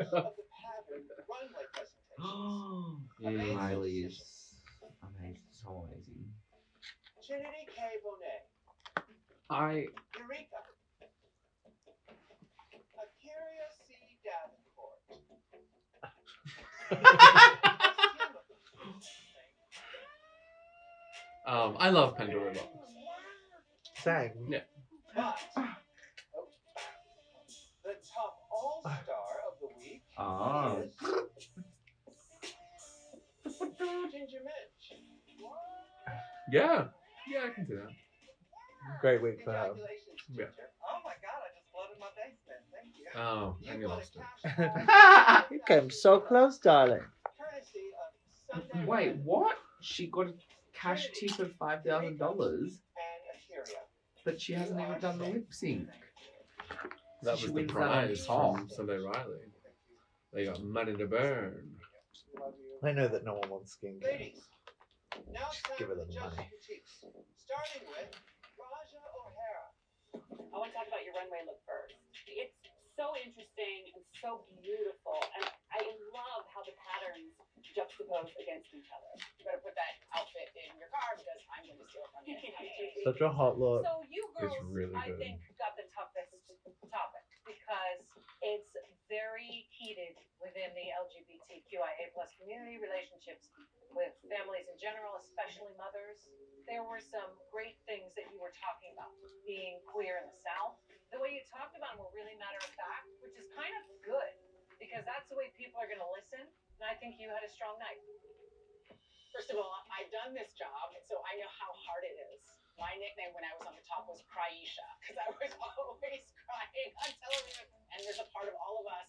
Kylie is amazing, so amazing. Trinity K. Bonet. I Eureka. Akira C. Davenport. I love Pandora Box. Sang. Yeah. But the top all-star of the week oh is Ginger Minch. Yeah. Yeah, I can see that. Great week for her. Congratulations, Yeah. Ginger. Oh my god, I just flooded my basement. Thank you. Oh, You and you won a lost it. cash You came so close, darling. courtesy of Sunday wait, Red what? She got a cash tip of $5,000, and Akira. but she hasn't even done the lip sync. That She was the wins that on prize top. from Sunday Riley. They got money to burn. Love you. I know that no one wants skincare. Ladies, now it's time Give for her the the judges' money. critiques. Starting with Raja O'Hara. I want to talk about your runway look first. It's so interesting and so beautiful, and I love how the patterns juxtapose against each other. You better put that outfit in your car because I'm going to steal it from you. Such a hot look. So you girls, really I good. think, got the toughest topic because it's very heated within the LGBTQIA plus community, relationships with families in general, especially mothers. There were some great things that you were talking about, being queer in the South. The way you talked about them were really matter of fact, which is kind of good because that's the way people are going to listen. And I think you had a strong night. First of all, I've done this job, so I know how hard it is. My nickname when I was on the top was Cryisha because I was always crying on television. And there's a part of all of us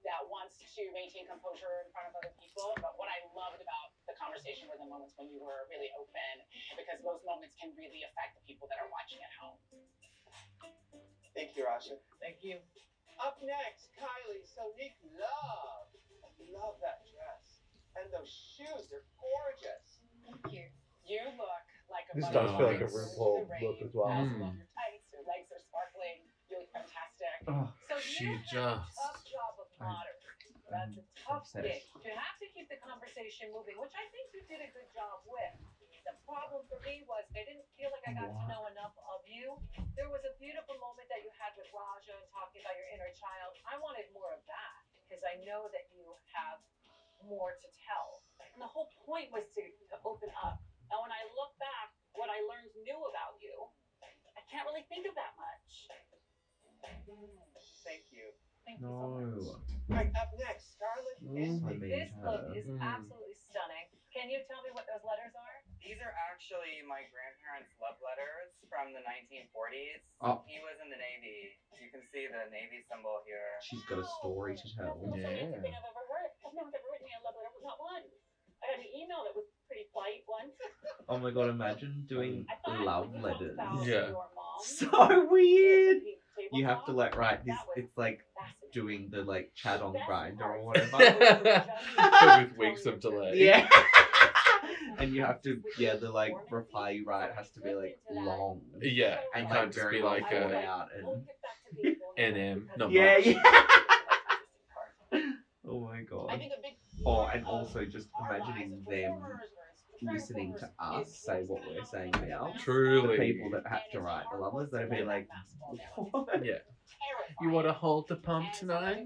that wants to maintain composure in front of other people. But what I loved about the conversation were the moments when you were really open, because those moments can really affect the people that are watching at home. Thank you, Raja. Thank you. Up next, Kylie Sonique Love. I love that dress. And those shoes are gorgeous. Thank you. You look like a This does feel like a RuPaul look as well. I love your tights. Your legs are sparkling. You look fantastic. Oh, So She you had a just- tough job of modern. That's a tough obsessed. gig. You have to keep the conversation moving, which I think you did a good job with. The problem for me was I didn't feel like I got to know enough of you. There was a beautiful moment that you had with Raja and talking about your inner child. I wanted more of that because I know that you have more to tell. And the whole point was to open up. And when I look back, what I learned new about you, I can't really think of that much. Thank you. Thank you so much. no. Right, up next, Scarlett So Envy. mean This to look her. is absolutely stunning. Can you tell me what those letters are? These are actually my grandparents' love letters from the 1940s. Oh. He was in the Navy. You can see the Navy symbol here. She's got a story to tell. That's the most romantic Yeah. thing I've ever heard. I've never written me a love letter, not one. I got an email that was pretty polite once. Oh my god, imagine doing I thought love when you talked letters. about Yeah. your mom, So weird. the You have to tabletop, write this. that was It's like fascinating. doing the chat on Best Grindr or part whatever. But with weeks of delay. Yeah. And you have to, the reply you write has to be long. Yeah, And it can't just very be well like thought a out and NM, not yeah, much. Oh my god. I think a big Oh, part and of also just our imagining lives as them performers or as listening to us say what we're saying now. The Truly. people that had to write the love letters, they'd be like, what? Yeah. You want to hold the pump tonight?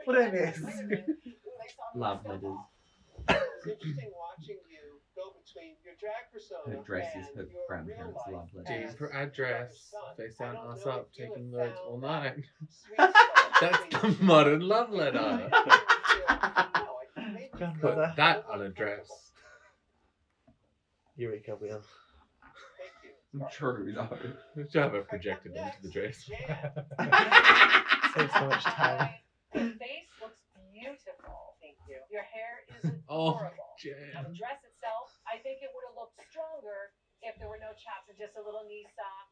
What I miss? Love letters. It's interesting watching you go between your drag persona Her dress is and her your grandparents' real love life. letters. G for address. Face down, ass up, taking loads all night. That's That's the modern love letter. Put that on a dress. Eureka wheel. True, though. Should have it projected onto the dress. Saves so much time. Your face looks beautiful. Thank you. Your hair is Oh, adorable. Now, the Jan. dress itself, I think it would have looked stronger if there were no chaps and just a little knee sock.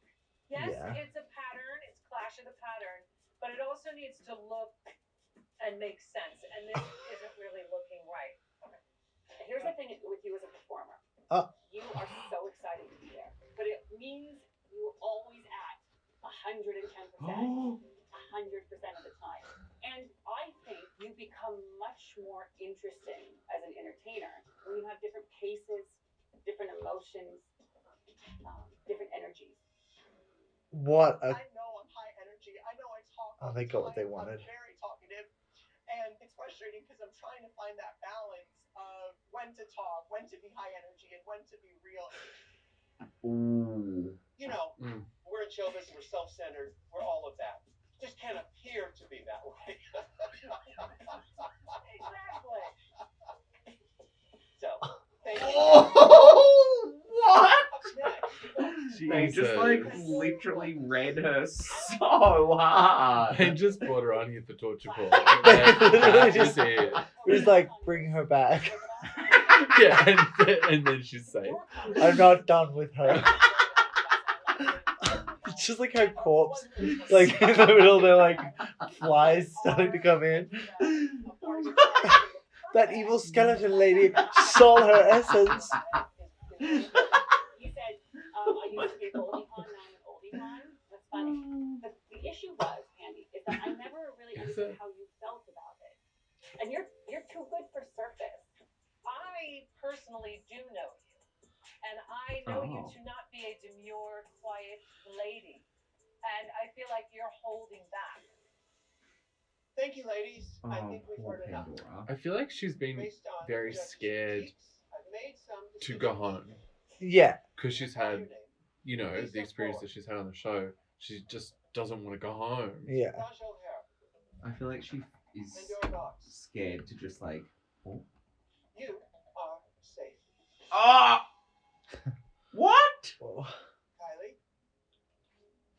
Yes, Yeah. it's a pattern. It's clash of the pattern, but it also needs to look and make sense. And this isn't really looking right. Okay. Here's the thing with you as a performer. You are so excited to be there, but it means you're always at 110%. 100% of the time. And I think you become much more interesting as an entertainer when you have different paces, different emotions, different energies. What a... I know I'm high energy. I know I talk. Oh, they got what they wanted. I'm very talkative. And it's frustrating because I'm trying to find that balance of when to talk, when to be high energy, and when to be real. Ooh. You know, we're in showbiz, we're self-centered, we're all of that. Just can't appear to be that way. Exactly. So, thank you. Oh, what? Next. They just Jesus. literally read her so hard. They just brought her on here for torture porn. Literally Just just- it. It was like, bring her back. Yeah, and then she's safe. I'm not done with her. It's just like her corpse, like in the middle, they're like flies starting to come in. That evil skeleton lady stole her essence. You said, I used to be a goldie con, now I'm an oldie con. That's funny. The issue was, Andy, is that I never really understood how you felt about it. And you're too good for surface. I personally do know you. And I know you to not be a demure, quiet lady. And I feel like you're holding back. Thank you, ladies. I Oh, think we've poor heard enough. Pandora. I feel like she's been Based on very production scared critiques, I've made some to go decisions. home Yeah. because she's What's had, your name? you know, the experience that she's had on the show. She just doesn't want to go home. Yeah. Raj O'Hare. I feel like she is Pandora Box. scared to just like. Oh. You are safe. Ah! What? Oh. Kylie.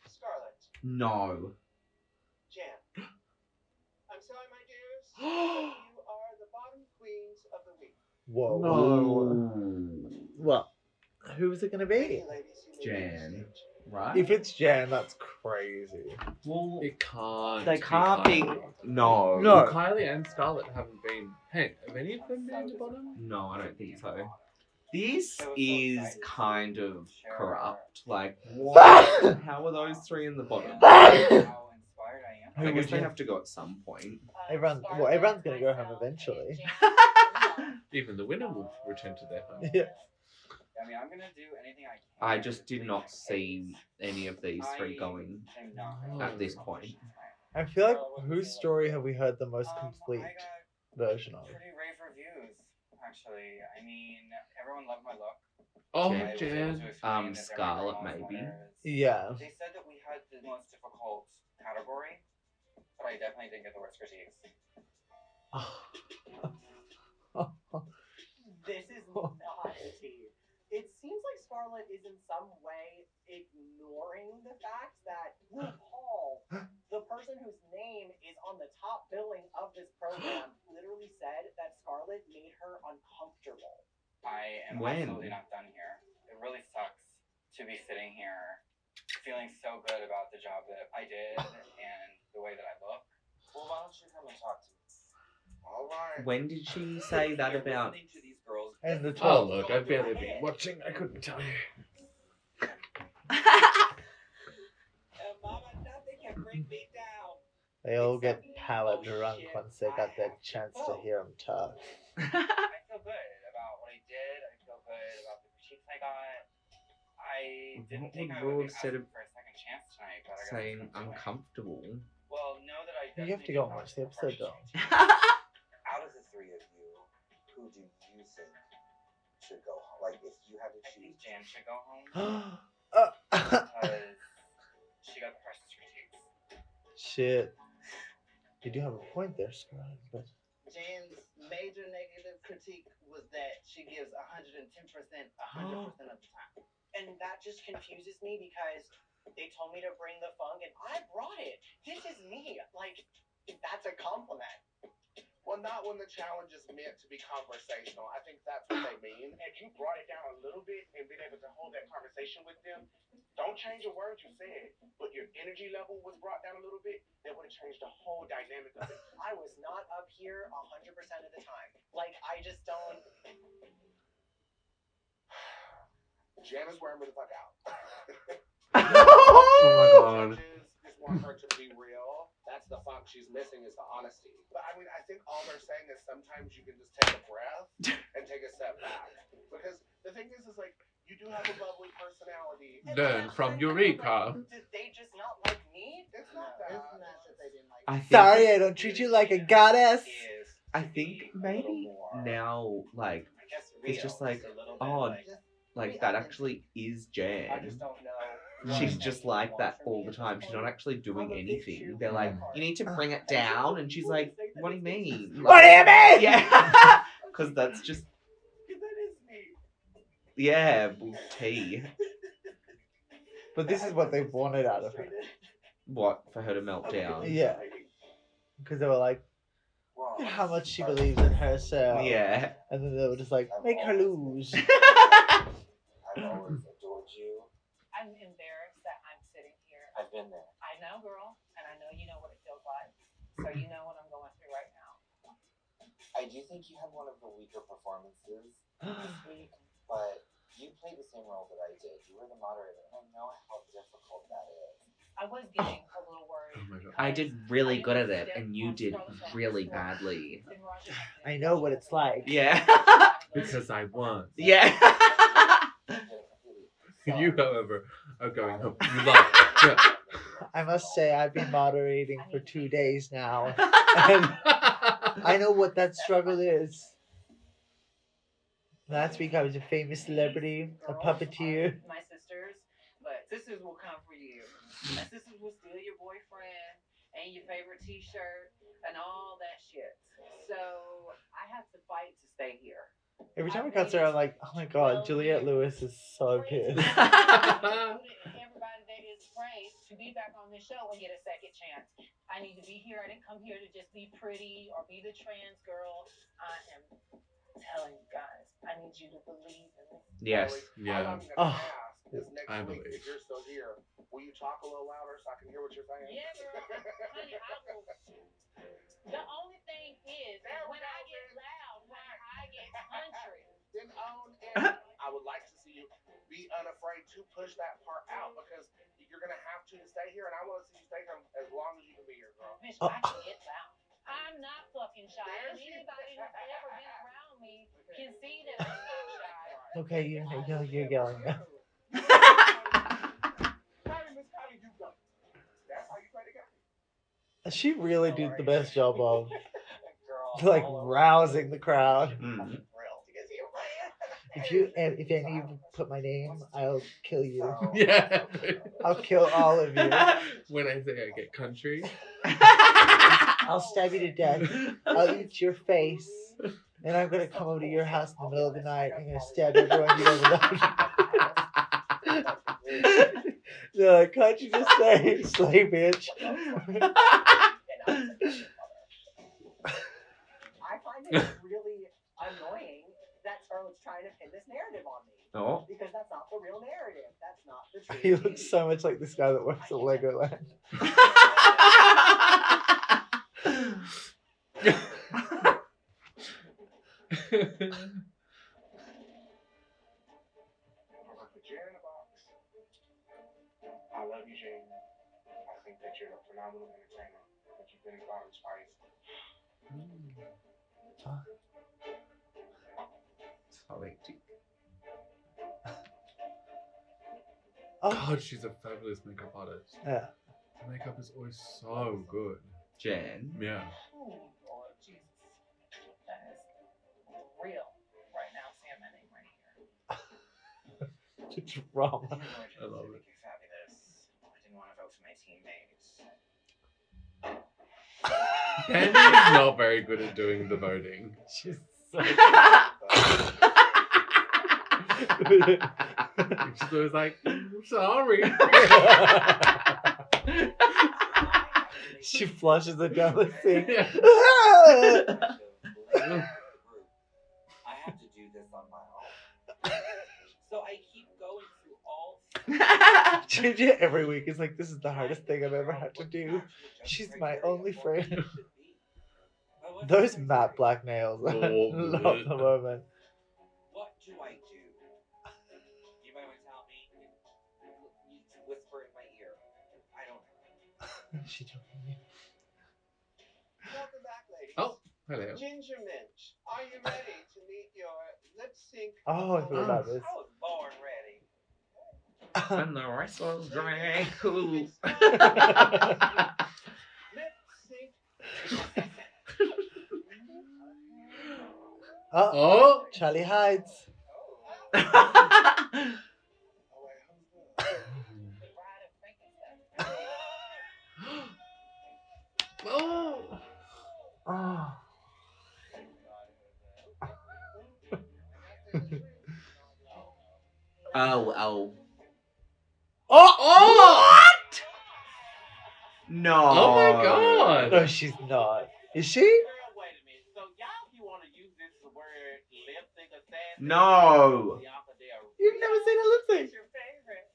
Scarlett. No. Jan. I'm sorry, my dears, but you are the bottom queens of the week. Whoa. No. Well, who is it going to Thank be? you, ladies. You made it Jan. stage. Right? If it's Jan, that's crazy. Well, It can't. they can't be. Kylie. No. No. Well, Kylie and Scarlett haven't been. Hey, have any of them been in the bottom? No, I don't think so. This is kind of corrupt. Like, what? How are those three in the bottom? How inspired I am. I Who guess would they you- have to go at some point. Everyone's going to go home eventually. Even the winner will return to their home. Yeah. I mean, I'm gonna do anything I can. I just did not see any of these three going I'm not at this point. I feel like whose story have we heard the most complete I got version of? pretty rave reviews, actually. I mean, everyone loved my look. Oh, Jan. I was able Jan. to explain that Scarlett, every girl maybe. wants Yeah. They said that we had the most difficult category, but I definitely didn't get the worst critiques. This is not tea. It seems like Scarlett is in some way ignoring the fact that RuPaul, the person whose name is on the top billing of this program, literally said that Scarlett made her uncomfortable. I am When? absolutely not done here. It really sucks to be sitting here feeling so good about the job that I did and the way that I look. Well, why don't you come and talk to me? All right. When did she say that You're about? listening to these girls. And the Oh, 12. look, I've barely been watching. I couldn't tell you. Mama, nothing can bring me down. They all get power drunk once they got their chance to hear him talk. I feel good about what I did. I thought I didn't What think would I Raw would be have said asking for a second chance tonight, but I guess saying that's what I'm doing. uncomfortable? Well, know that I You have to definitely go did and watch the notice harsh episode, though. changes. Out of the three of you, who do you think should go home? Like, if you had to I think choose. Jan should go home Uh, because she got the harshest critiques. Shit. You do have a point there, Scarlett, but Jan's major negative critique was that she gives 110% 100% of the time. And that just confuses me because they told me to bring the funk and I brought it. This is me. Like, that's a compliment. Well, not when the challenge is meant to be conversational. I think that's what they mean. If you brought it down a little bit and been able to hold that conversation with them, don't change a word you said, but your energy level was brought down a little bit, that would have changed the whole dynamic of it. I was not up here 100% of the time. Like, I just don't. Jan is wearing me the fuck out. Oh my god. Judges just want her to be real. That's the funk she's missing, is the honesty. But I mean, I think all they're saying is sometimes you can just take a breath and take a step back. Because the thing is like, you do have a bubbly personality. Learn from Eureka. Did they just not like me? It's not that. It's not that they didn't like I you. think sorry, I don't treat you like a goddess. Is I to think be a maybe little more, now, like, I guess, it's real, just like, a little bit, oh, just like be that authentic. actually is I Jan. just don't know. She's what just anyone like that wants from all me the at time. this She's not point. actually doing I'm a big anything. cheerleader They're like, at heart. you need to bring it down, and she's like, what do you mean? What do you mean? Yeah, because that's just That is me. yeah, tea. But this is what they wanted out of her. What for her to melt down? Yeah. Because they were like, Well, look at how much she believes in herself. Yeah. And then they were just like, make her lose. I've always adored you. I'm embarrassed that I'm sitting here. I've been there. I know, girl, and I know you know what it feels like. So you know what I'm going through right now. I do think you had one of the weaker performances this week, but you played the same role that I did. You were the moderator, and I know how difficult that is. I was getting a little worried. Oh my God. I did really good at it, and you did really badly. I know what it's like. Yeah. Because I won. Yeah. You, however, are going home. You lied. Yeah. I must say, I've been moderating for 2 days now. And I know what that struggle is. Last week I was a famous celebrity, a puppeteer. My sisters, but sisters will come for you. My sisters will steal your boyfriend and your favorite T-shirt and all that shit. So I have to fight to stay here. Every time I cut her, I'm like, oh my god, Juliette Lewis is so pissed. Everybody that is afraid to be back on this show and get a second chance. I need to be here. I didn't come here to just be pretty or be the trans girl. I am telling you guys, I need you to believe in me. Yes. Yeah. All I'm gonna ask is next I week, believe. if you're still here, will you talk a little louder so I can hear what you're saying? Yeah, girl. Honey, I will. The only thing is when I get loud, when I get country. Then own it. I would like to see you be unafraid to push that part out because you're gonna have to stay here, and I want to see you stay here as long as you can be here, girl. Bitch, I can get loud. I'm not fucking shy. And anybody who's ever been around me can see that I'm not shy. Okay, you're yelling now. Kylie, Miss Kylie, you go. That's how you play the game. She really did the best job of Girl, like rousing the crowd. Mm. thrilled because you If any of you put my name, I'll kill you. Yeah. I'll kill all of you. When I say I get country. I'll stab you to death. I'll eat your face. And I'm gonna come over to your house in the middle of the night. I'm gonna stab everyone you ever loved. They're like, can't you just say slay bitch? I find it really annoying that Scarlett's trying to pin this narrative on me. Oh. Because that's not the real narrative. That's not the truth. He looks so much like this guy that works at Legoland. I love you, Jane. I think that you're a phenomenal entertainer. That you've been about in spice. Poetic. Oh, God, she's a fabulous makeup artist. yeah. Her makeup is always so good. Jen. Yeah. Oh, Lord Jesus. That is real right now. Saying that name right here. It's wrong. I love it. You're fabulous. I didn't want to vote for my teammates. Candy is not very good at doing the voting. She's so. She's always like, sorry. She flushes it down the sink. Yeah. I have to do this on my own. So I keep going through all. Change it every week. It's like, this is the hardest thing I've ever had to do. She's my only friend. Those matte black nails. I love the moment. What do I do? You might want to tell me. You whisper in my ear. I don't know. She told me. Welcome back, ladies. Oh, hello. Ginger Minch, are you ready to meet your lip sync? Oh, I forgot about this. I was born ready. And the rest was dry. Cool. Lip sync. Oh, Charlie hides. Oh. Oh. Oh. Oh! What? No. Oh my god. No, she's not. Is she? Girl, wait a minute. So y'all, if you want to use this word lip sync or sass, No. You've never seen a lip sync. It's your favorite.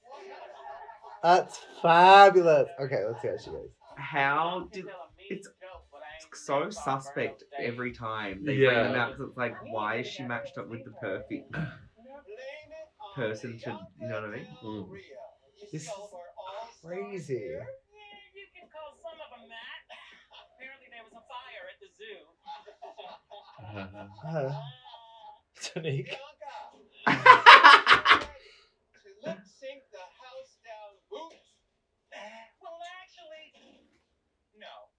That's fabulous. Okay, let's see how she goes. How did it's so suspect every time they bring them out because it's like, why is she matched up with the perfect person to, you know what I mean? Mm. This is crazy. Yeah, you can call some of them that. Apparently there was a fire at the zoo. Tonique. To lip sync the house down boots. Well, actually, no.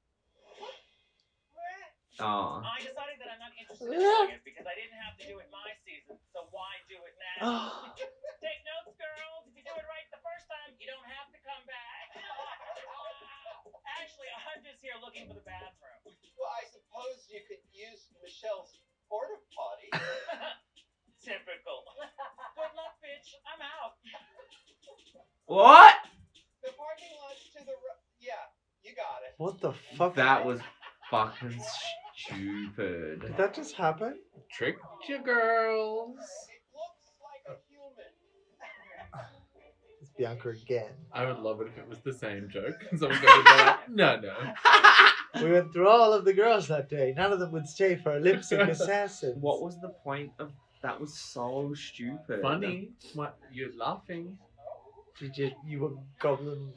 Oh. I decided that I'm not interested in doing it because I didn't have to do it my season, so why do it now? Take notes, girls. If you do it right the first time, you don't have to come back. Actually, I'm just here looking for the bathroom. Well, I suppose you could use Michelle's porta potty. Typical. Good luck, bitch. I'm out. What? The parking lot's to the yeah, you got it. What the fuck? That was fucking stupid. Did that just happen? Tricked you, girls. It looks like a human. It's Bianca again. I would love it if it was the same joke. Someone goes like, no. We went through all of the girls that day. None of them would stay for a lip sync assassin. What was the point of that? Was so stupid. Funny. What? You're laughing. You were goblin.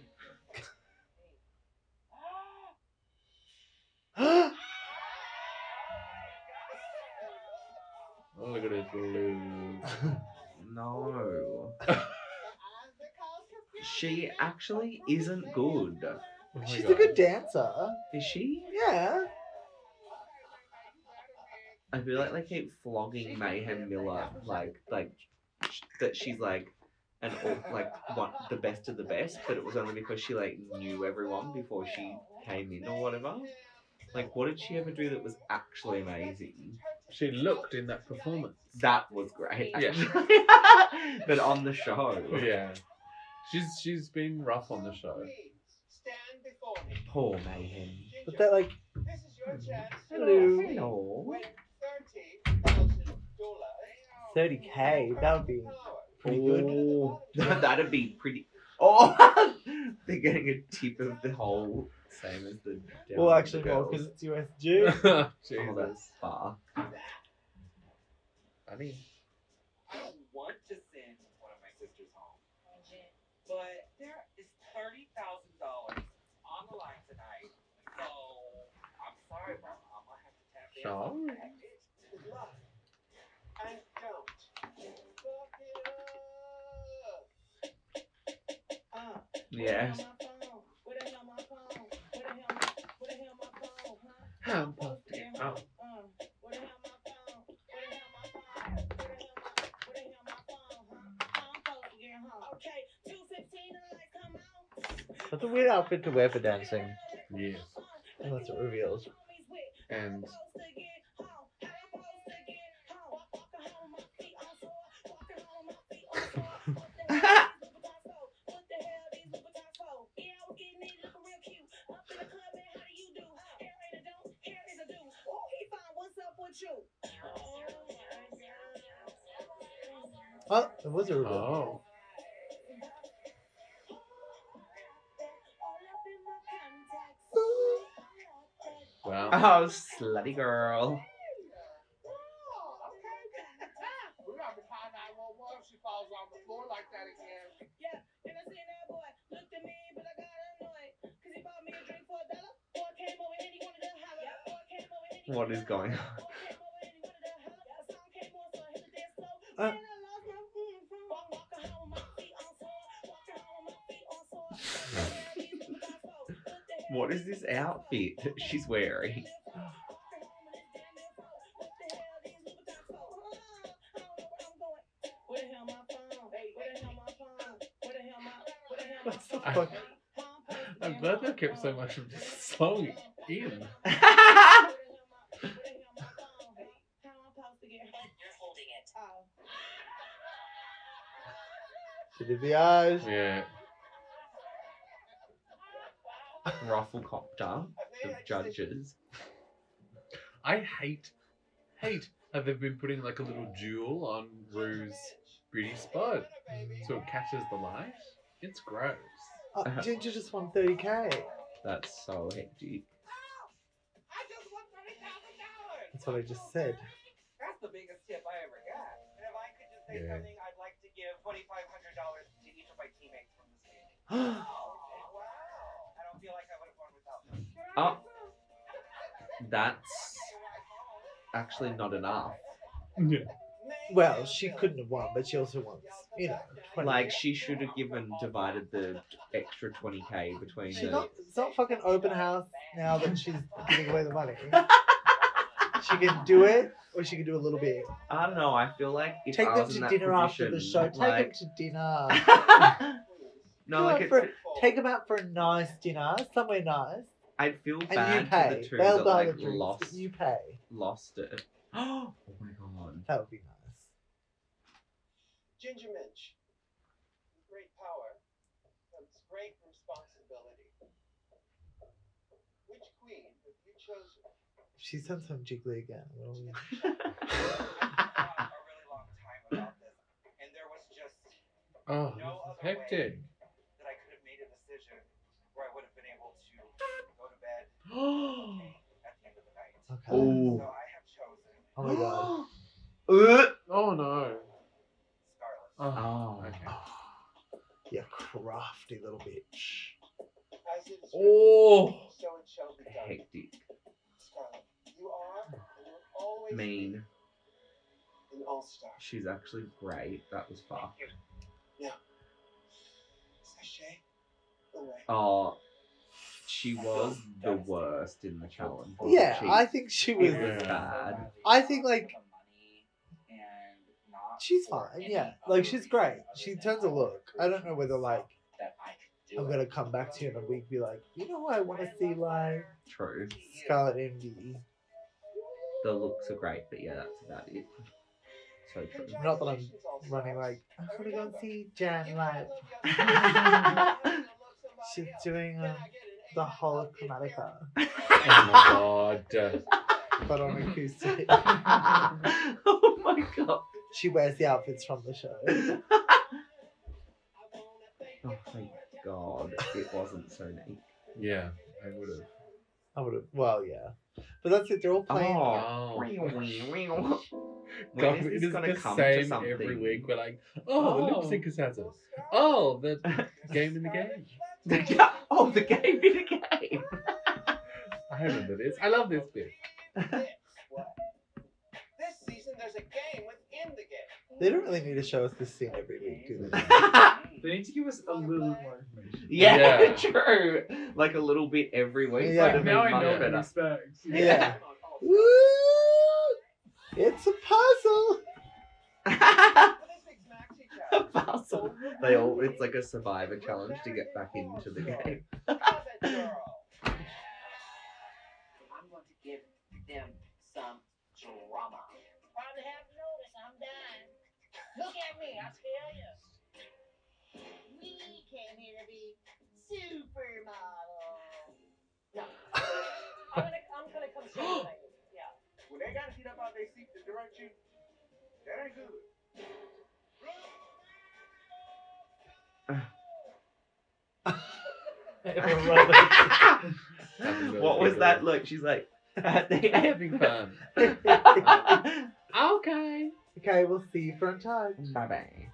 Oh, look at his blue. No. She actually isn't good. Oh my She's God. a good dancer. Is she? Yeah. I feel like they keep flogging Mayhem Miller, like that she's like the best of the best, but it was only because she like knew everyone before she came in or whatever. Like, what did she ever do that was actually amazing? She looked in that performance. That was great. Yeah. Actually. But on the show, Yeah. She's been rough on the show. Stand before me. poor Mayhem. But that like, This is your chance to Hello. win $30,000. 30K. That would be pretty good. Oh, that'd be pretty. Oh, they're getting a tip of the whole same as the. Well, down actually, the more girls. because it's USG. Oh, Jesus. that's far. Funny. I don't want to send one of my sisters home, but there is $30,000 on the line tonight. So I'm sorry, Mom. I'm gonna have to tap in. Sorry. Good luck. And don't fuck it up. Yeah. How I'm supposed to get home. That's a weird outfit to wear for dancing, Yes. unless it reveals. And Oh, it was a reveal. oh, wow. Oh, slutty girl. We got to call 911 if she falls on the floor like that again. What is going on? What is this outfit that she's wearing? What's the fuck? I'm glad they kept so much of this song in. She did the eyes. Yeah. Rufflecopter of judges. I hate how they've been putting like a little jewel on Rue's beauty spot so it catches the light. It's gross. Ginger just won 30k. That's so hectic. That's what I just said. That's the biggest tip I ever got. And if I could just say Yeah. something, I'd like to give $2,500 to each of my teammates from this meeting. Wow. I don't feel like I would have won without them. Oh, that's actually not enough. Yeah. Well, she couldn't have won, but she also wants, 20. Like, she should have divided the extra 20k between She's the... not, it's not fucking open house now that she's giving away the money. She can do it, or she can do a little bit. I don't know, I feel like if Take I them was to in that dinner after the position, show. like... Take them to dinner. No, like, Take them out for a nice dinner, somewhere nice. I'd feel And you bad pay. for the two They'll that, buy like, the drinks, but you pay. lost it. Oh my god. That would be nice. Ginger Minch. With great power comes great responsibility. Which queen have you chosen? She said some jiggly again. I thought a really long time about this, and there was just Oh, no this is other hectic. way that I could have made a decision where I would have been able to go to bed Oh. at the end of the night. Okay. Oh. So I have chosen Oh my god. Oh no. Scarlet. Oh, Oh. okay. You crafty little bitch. As it is Oh. written, so it shall be done. Hectic. Scarlet, you are and will always Mean. be an all-star. She's actually great. That was fucked. Sachet away. Oh, she was the worst in the challenge. wasn't Yeah, she? I think she was. It was bad. I think, like, she's fine. Yeah, like, she's great. She turns a look. I don't know whether, like, I'm gonna come back to you in a week and be like, you know what I want to see live? True. Scarlet Envy. The looks are great, but yeah, that's about it. So true. Not that I'm running like, I'm gonna go and see Jan live. She's doing the whole Chromatica, Oh my god. but on acoustic. Oh my god. She wears the outfits from the show. Oh, thank God it wasn't so neat. Yeah, I would have. I would have, well, yeah. But that's it, they're all playing. Oh. Oh. When God, is it this is gonna the come to same something? every week. We're like, oh, the lip sync assassin. Oh, the game in the game. Oh, the game in a game. I remember this. I love this bit. This season, there's a game within the game. They don't really need to show us this scene every week, do they? They need to give us a little more information. Yeah, Yeah. true. Like a little bit every week. Yeah. would have Like, now been I much know what to better. expect. Yeah. Woo! It's a puzzle. A puzzle. They all. It's like a survivor challenge to get back into the game. I'm going to give them some drama. Probably have to notice I'm dying. Look at me, I tell you. We came here to be supermodels. No. I'm gonna come see you later. Yeah. When they gotta get up out their seat to direct you, that ain't good. What was that? Look, she's like. Having fun. Okay. Okay, we'll see you for a time. Bye bye.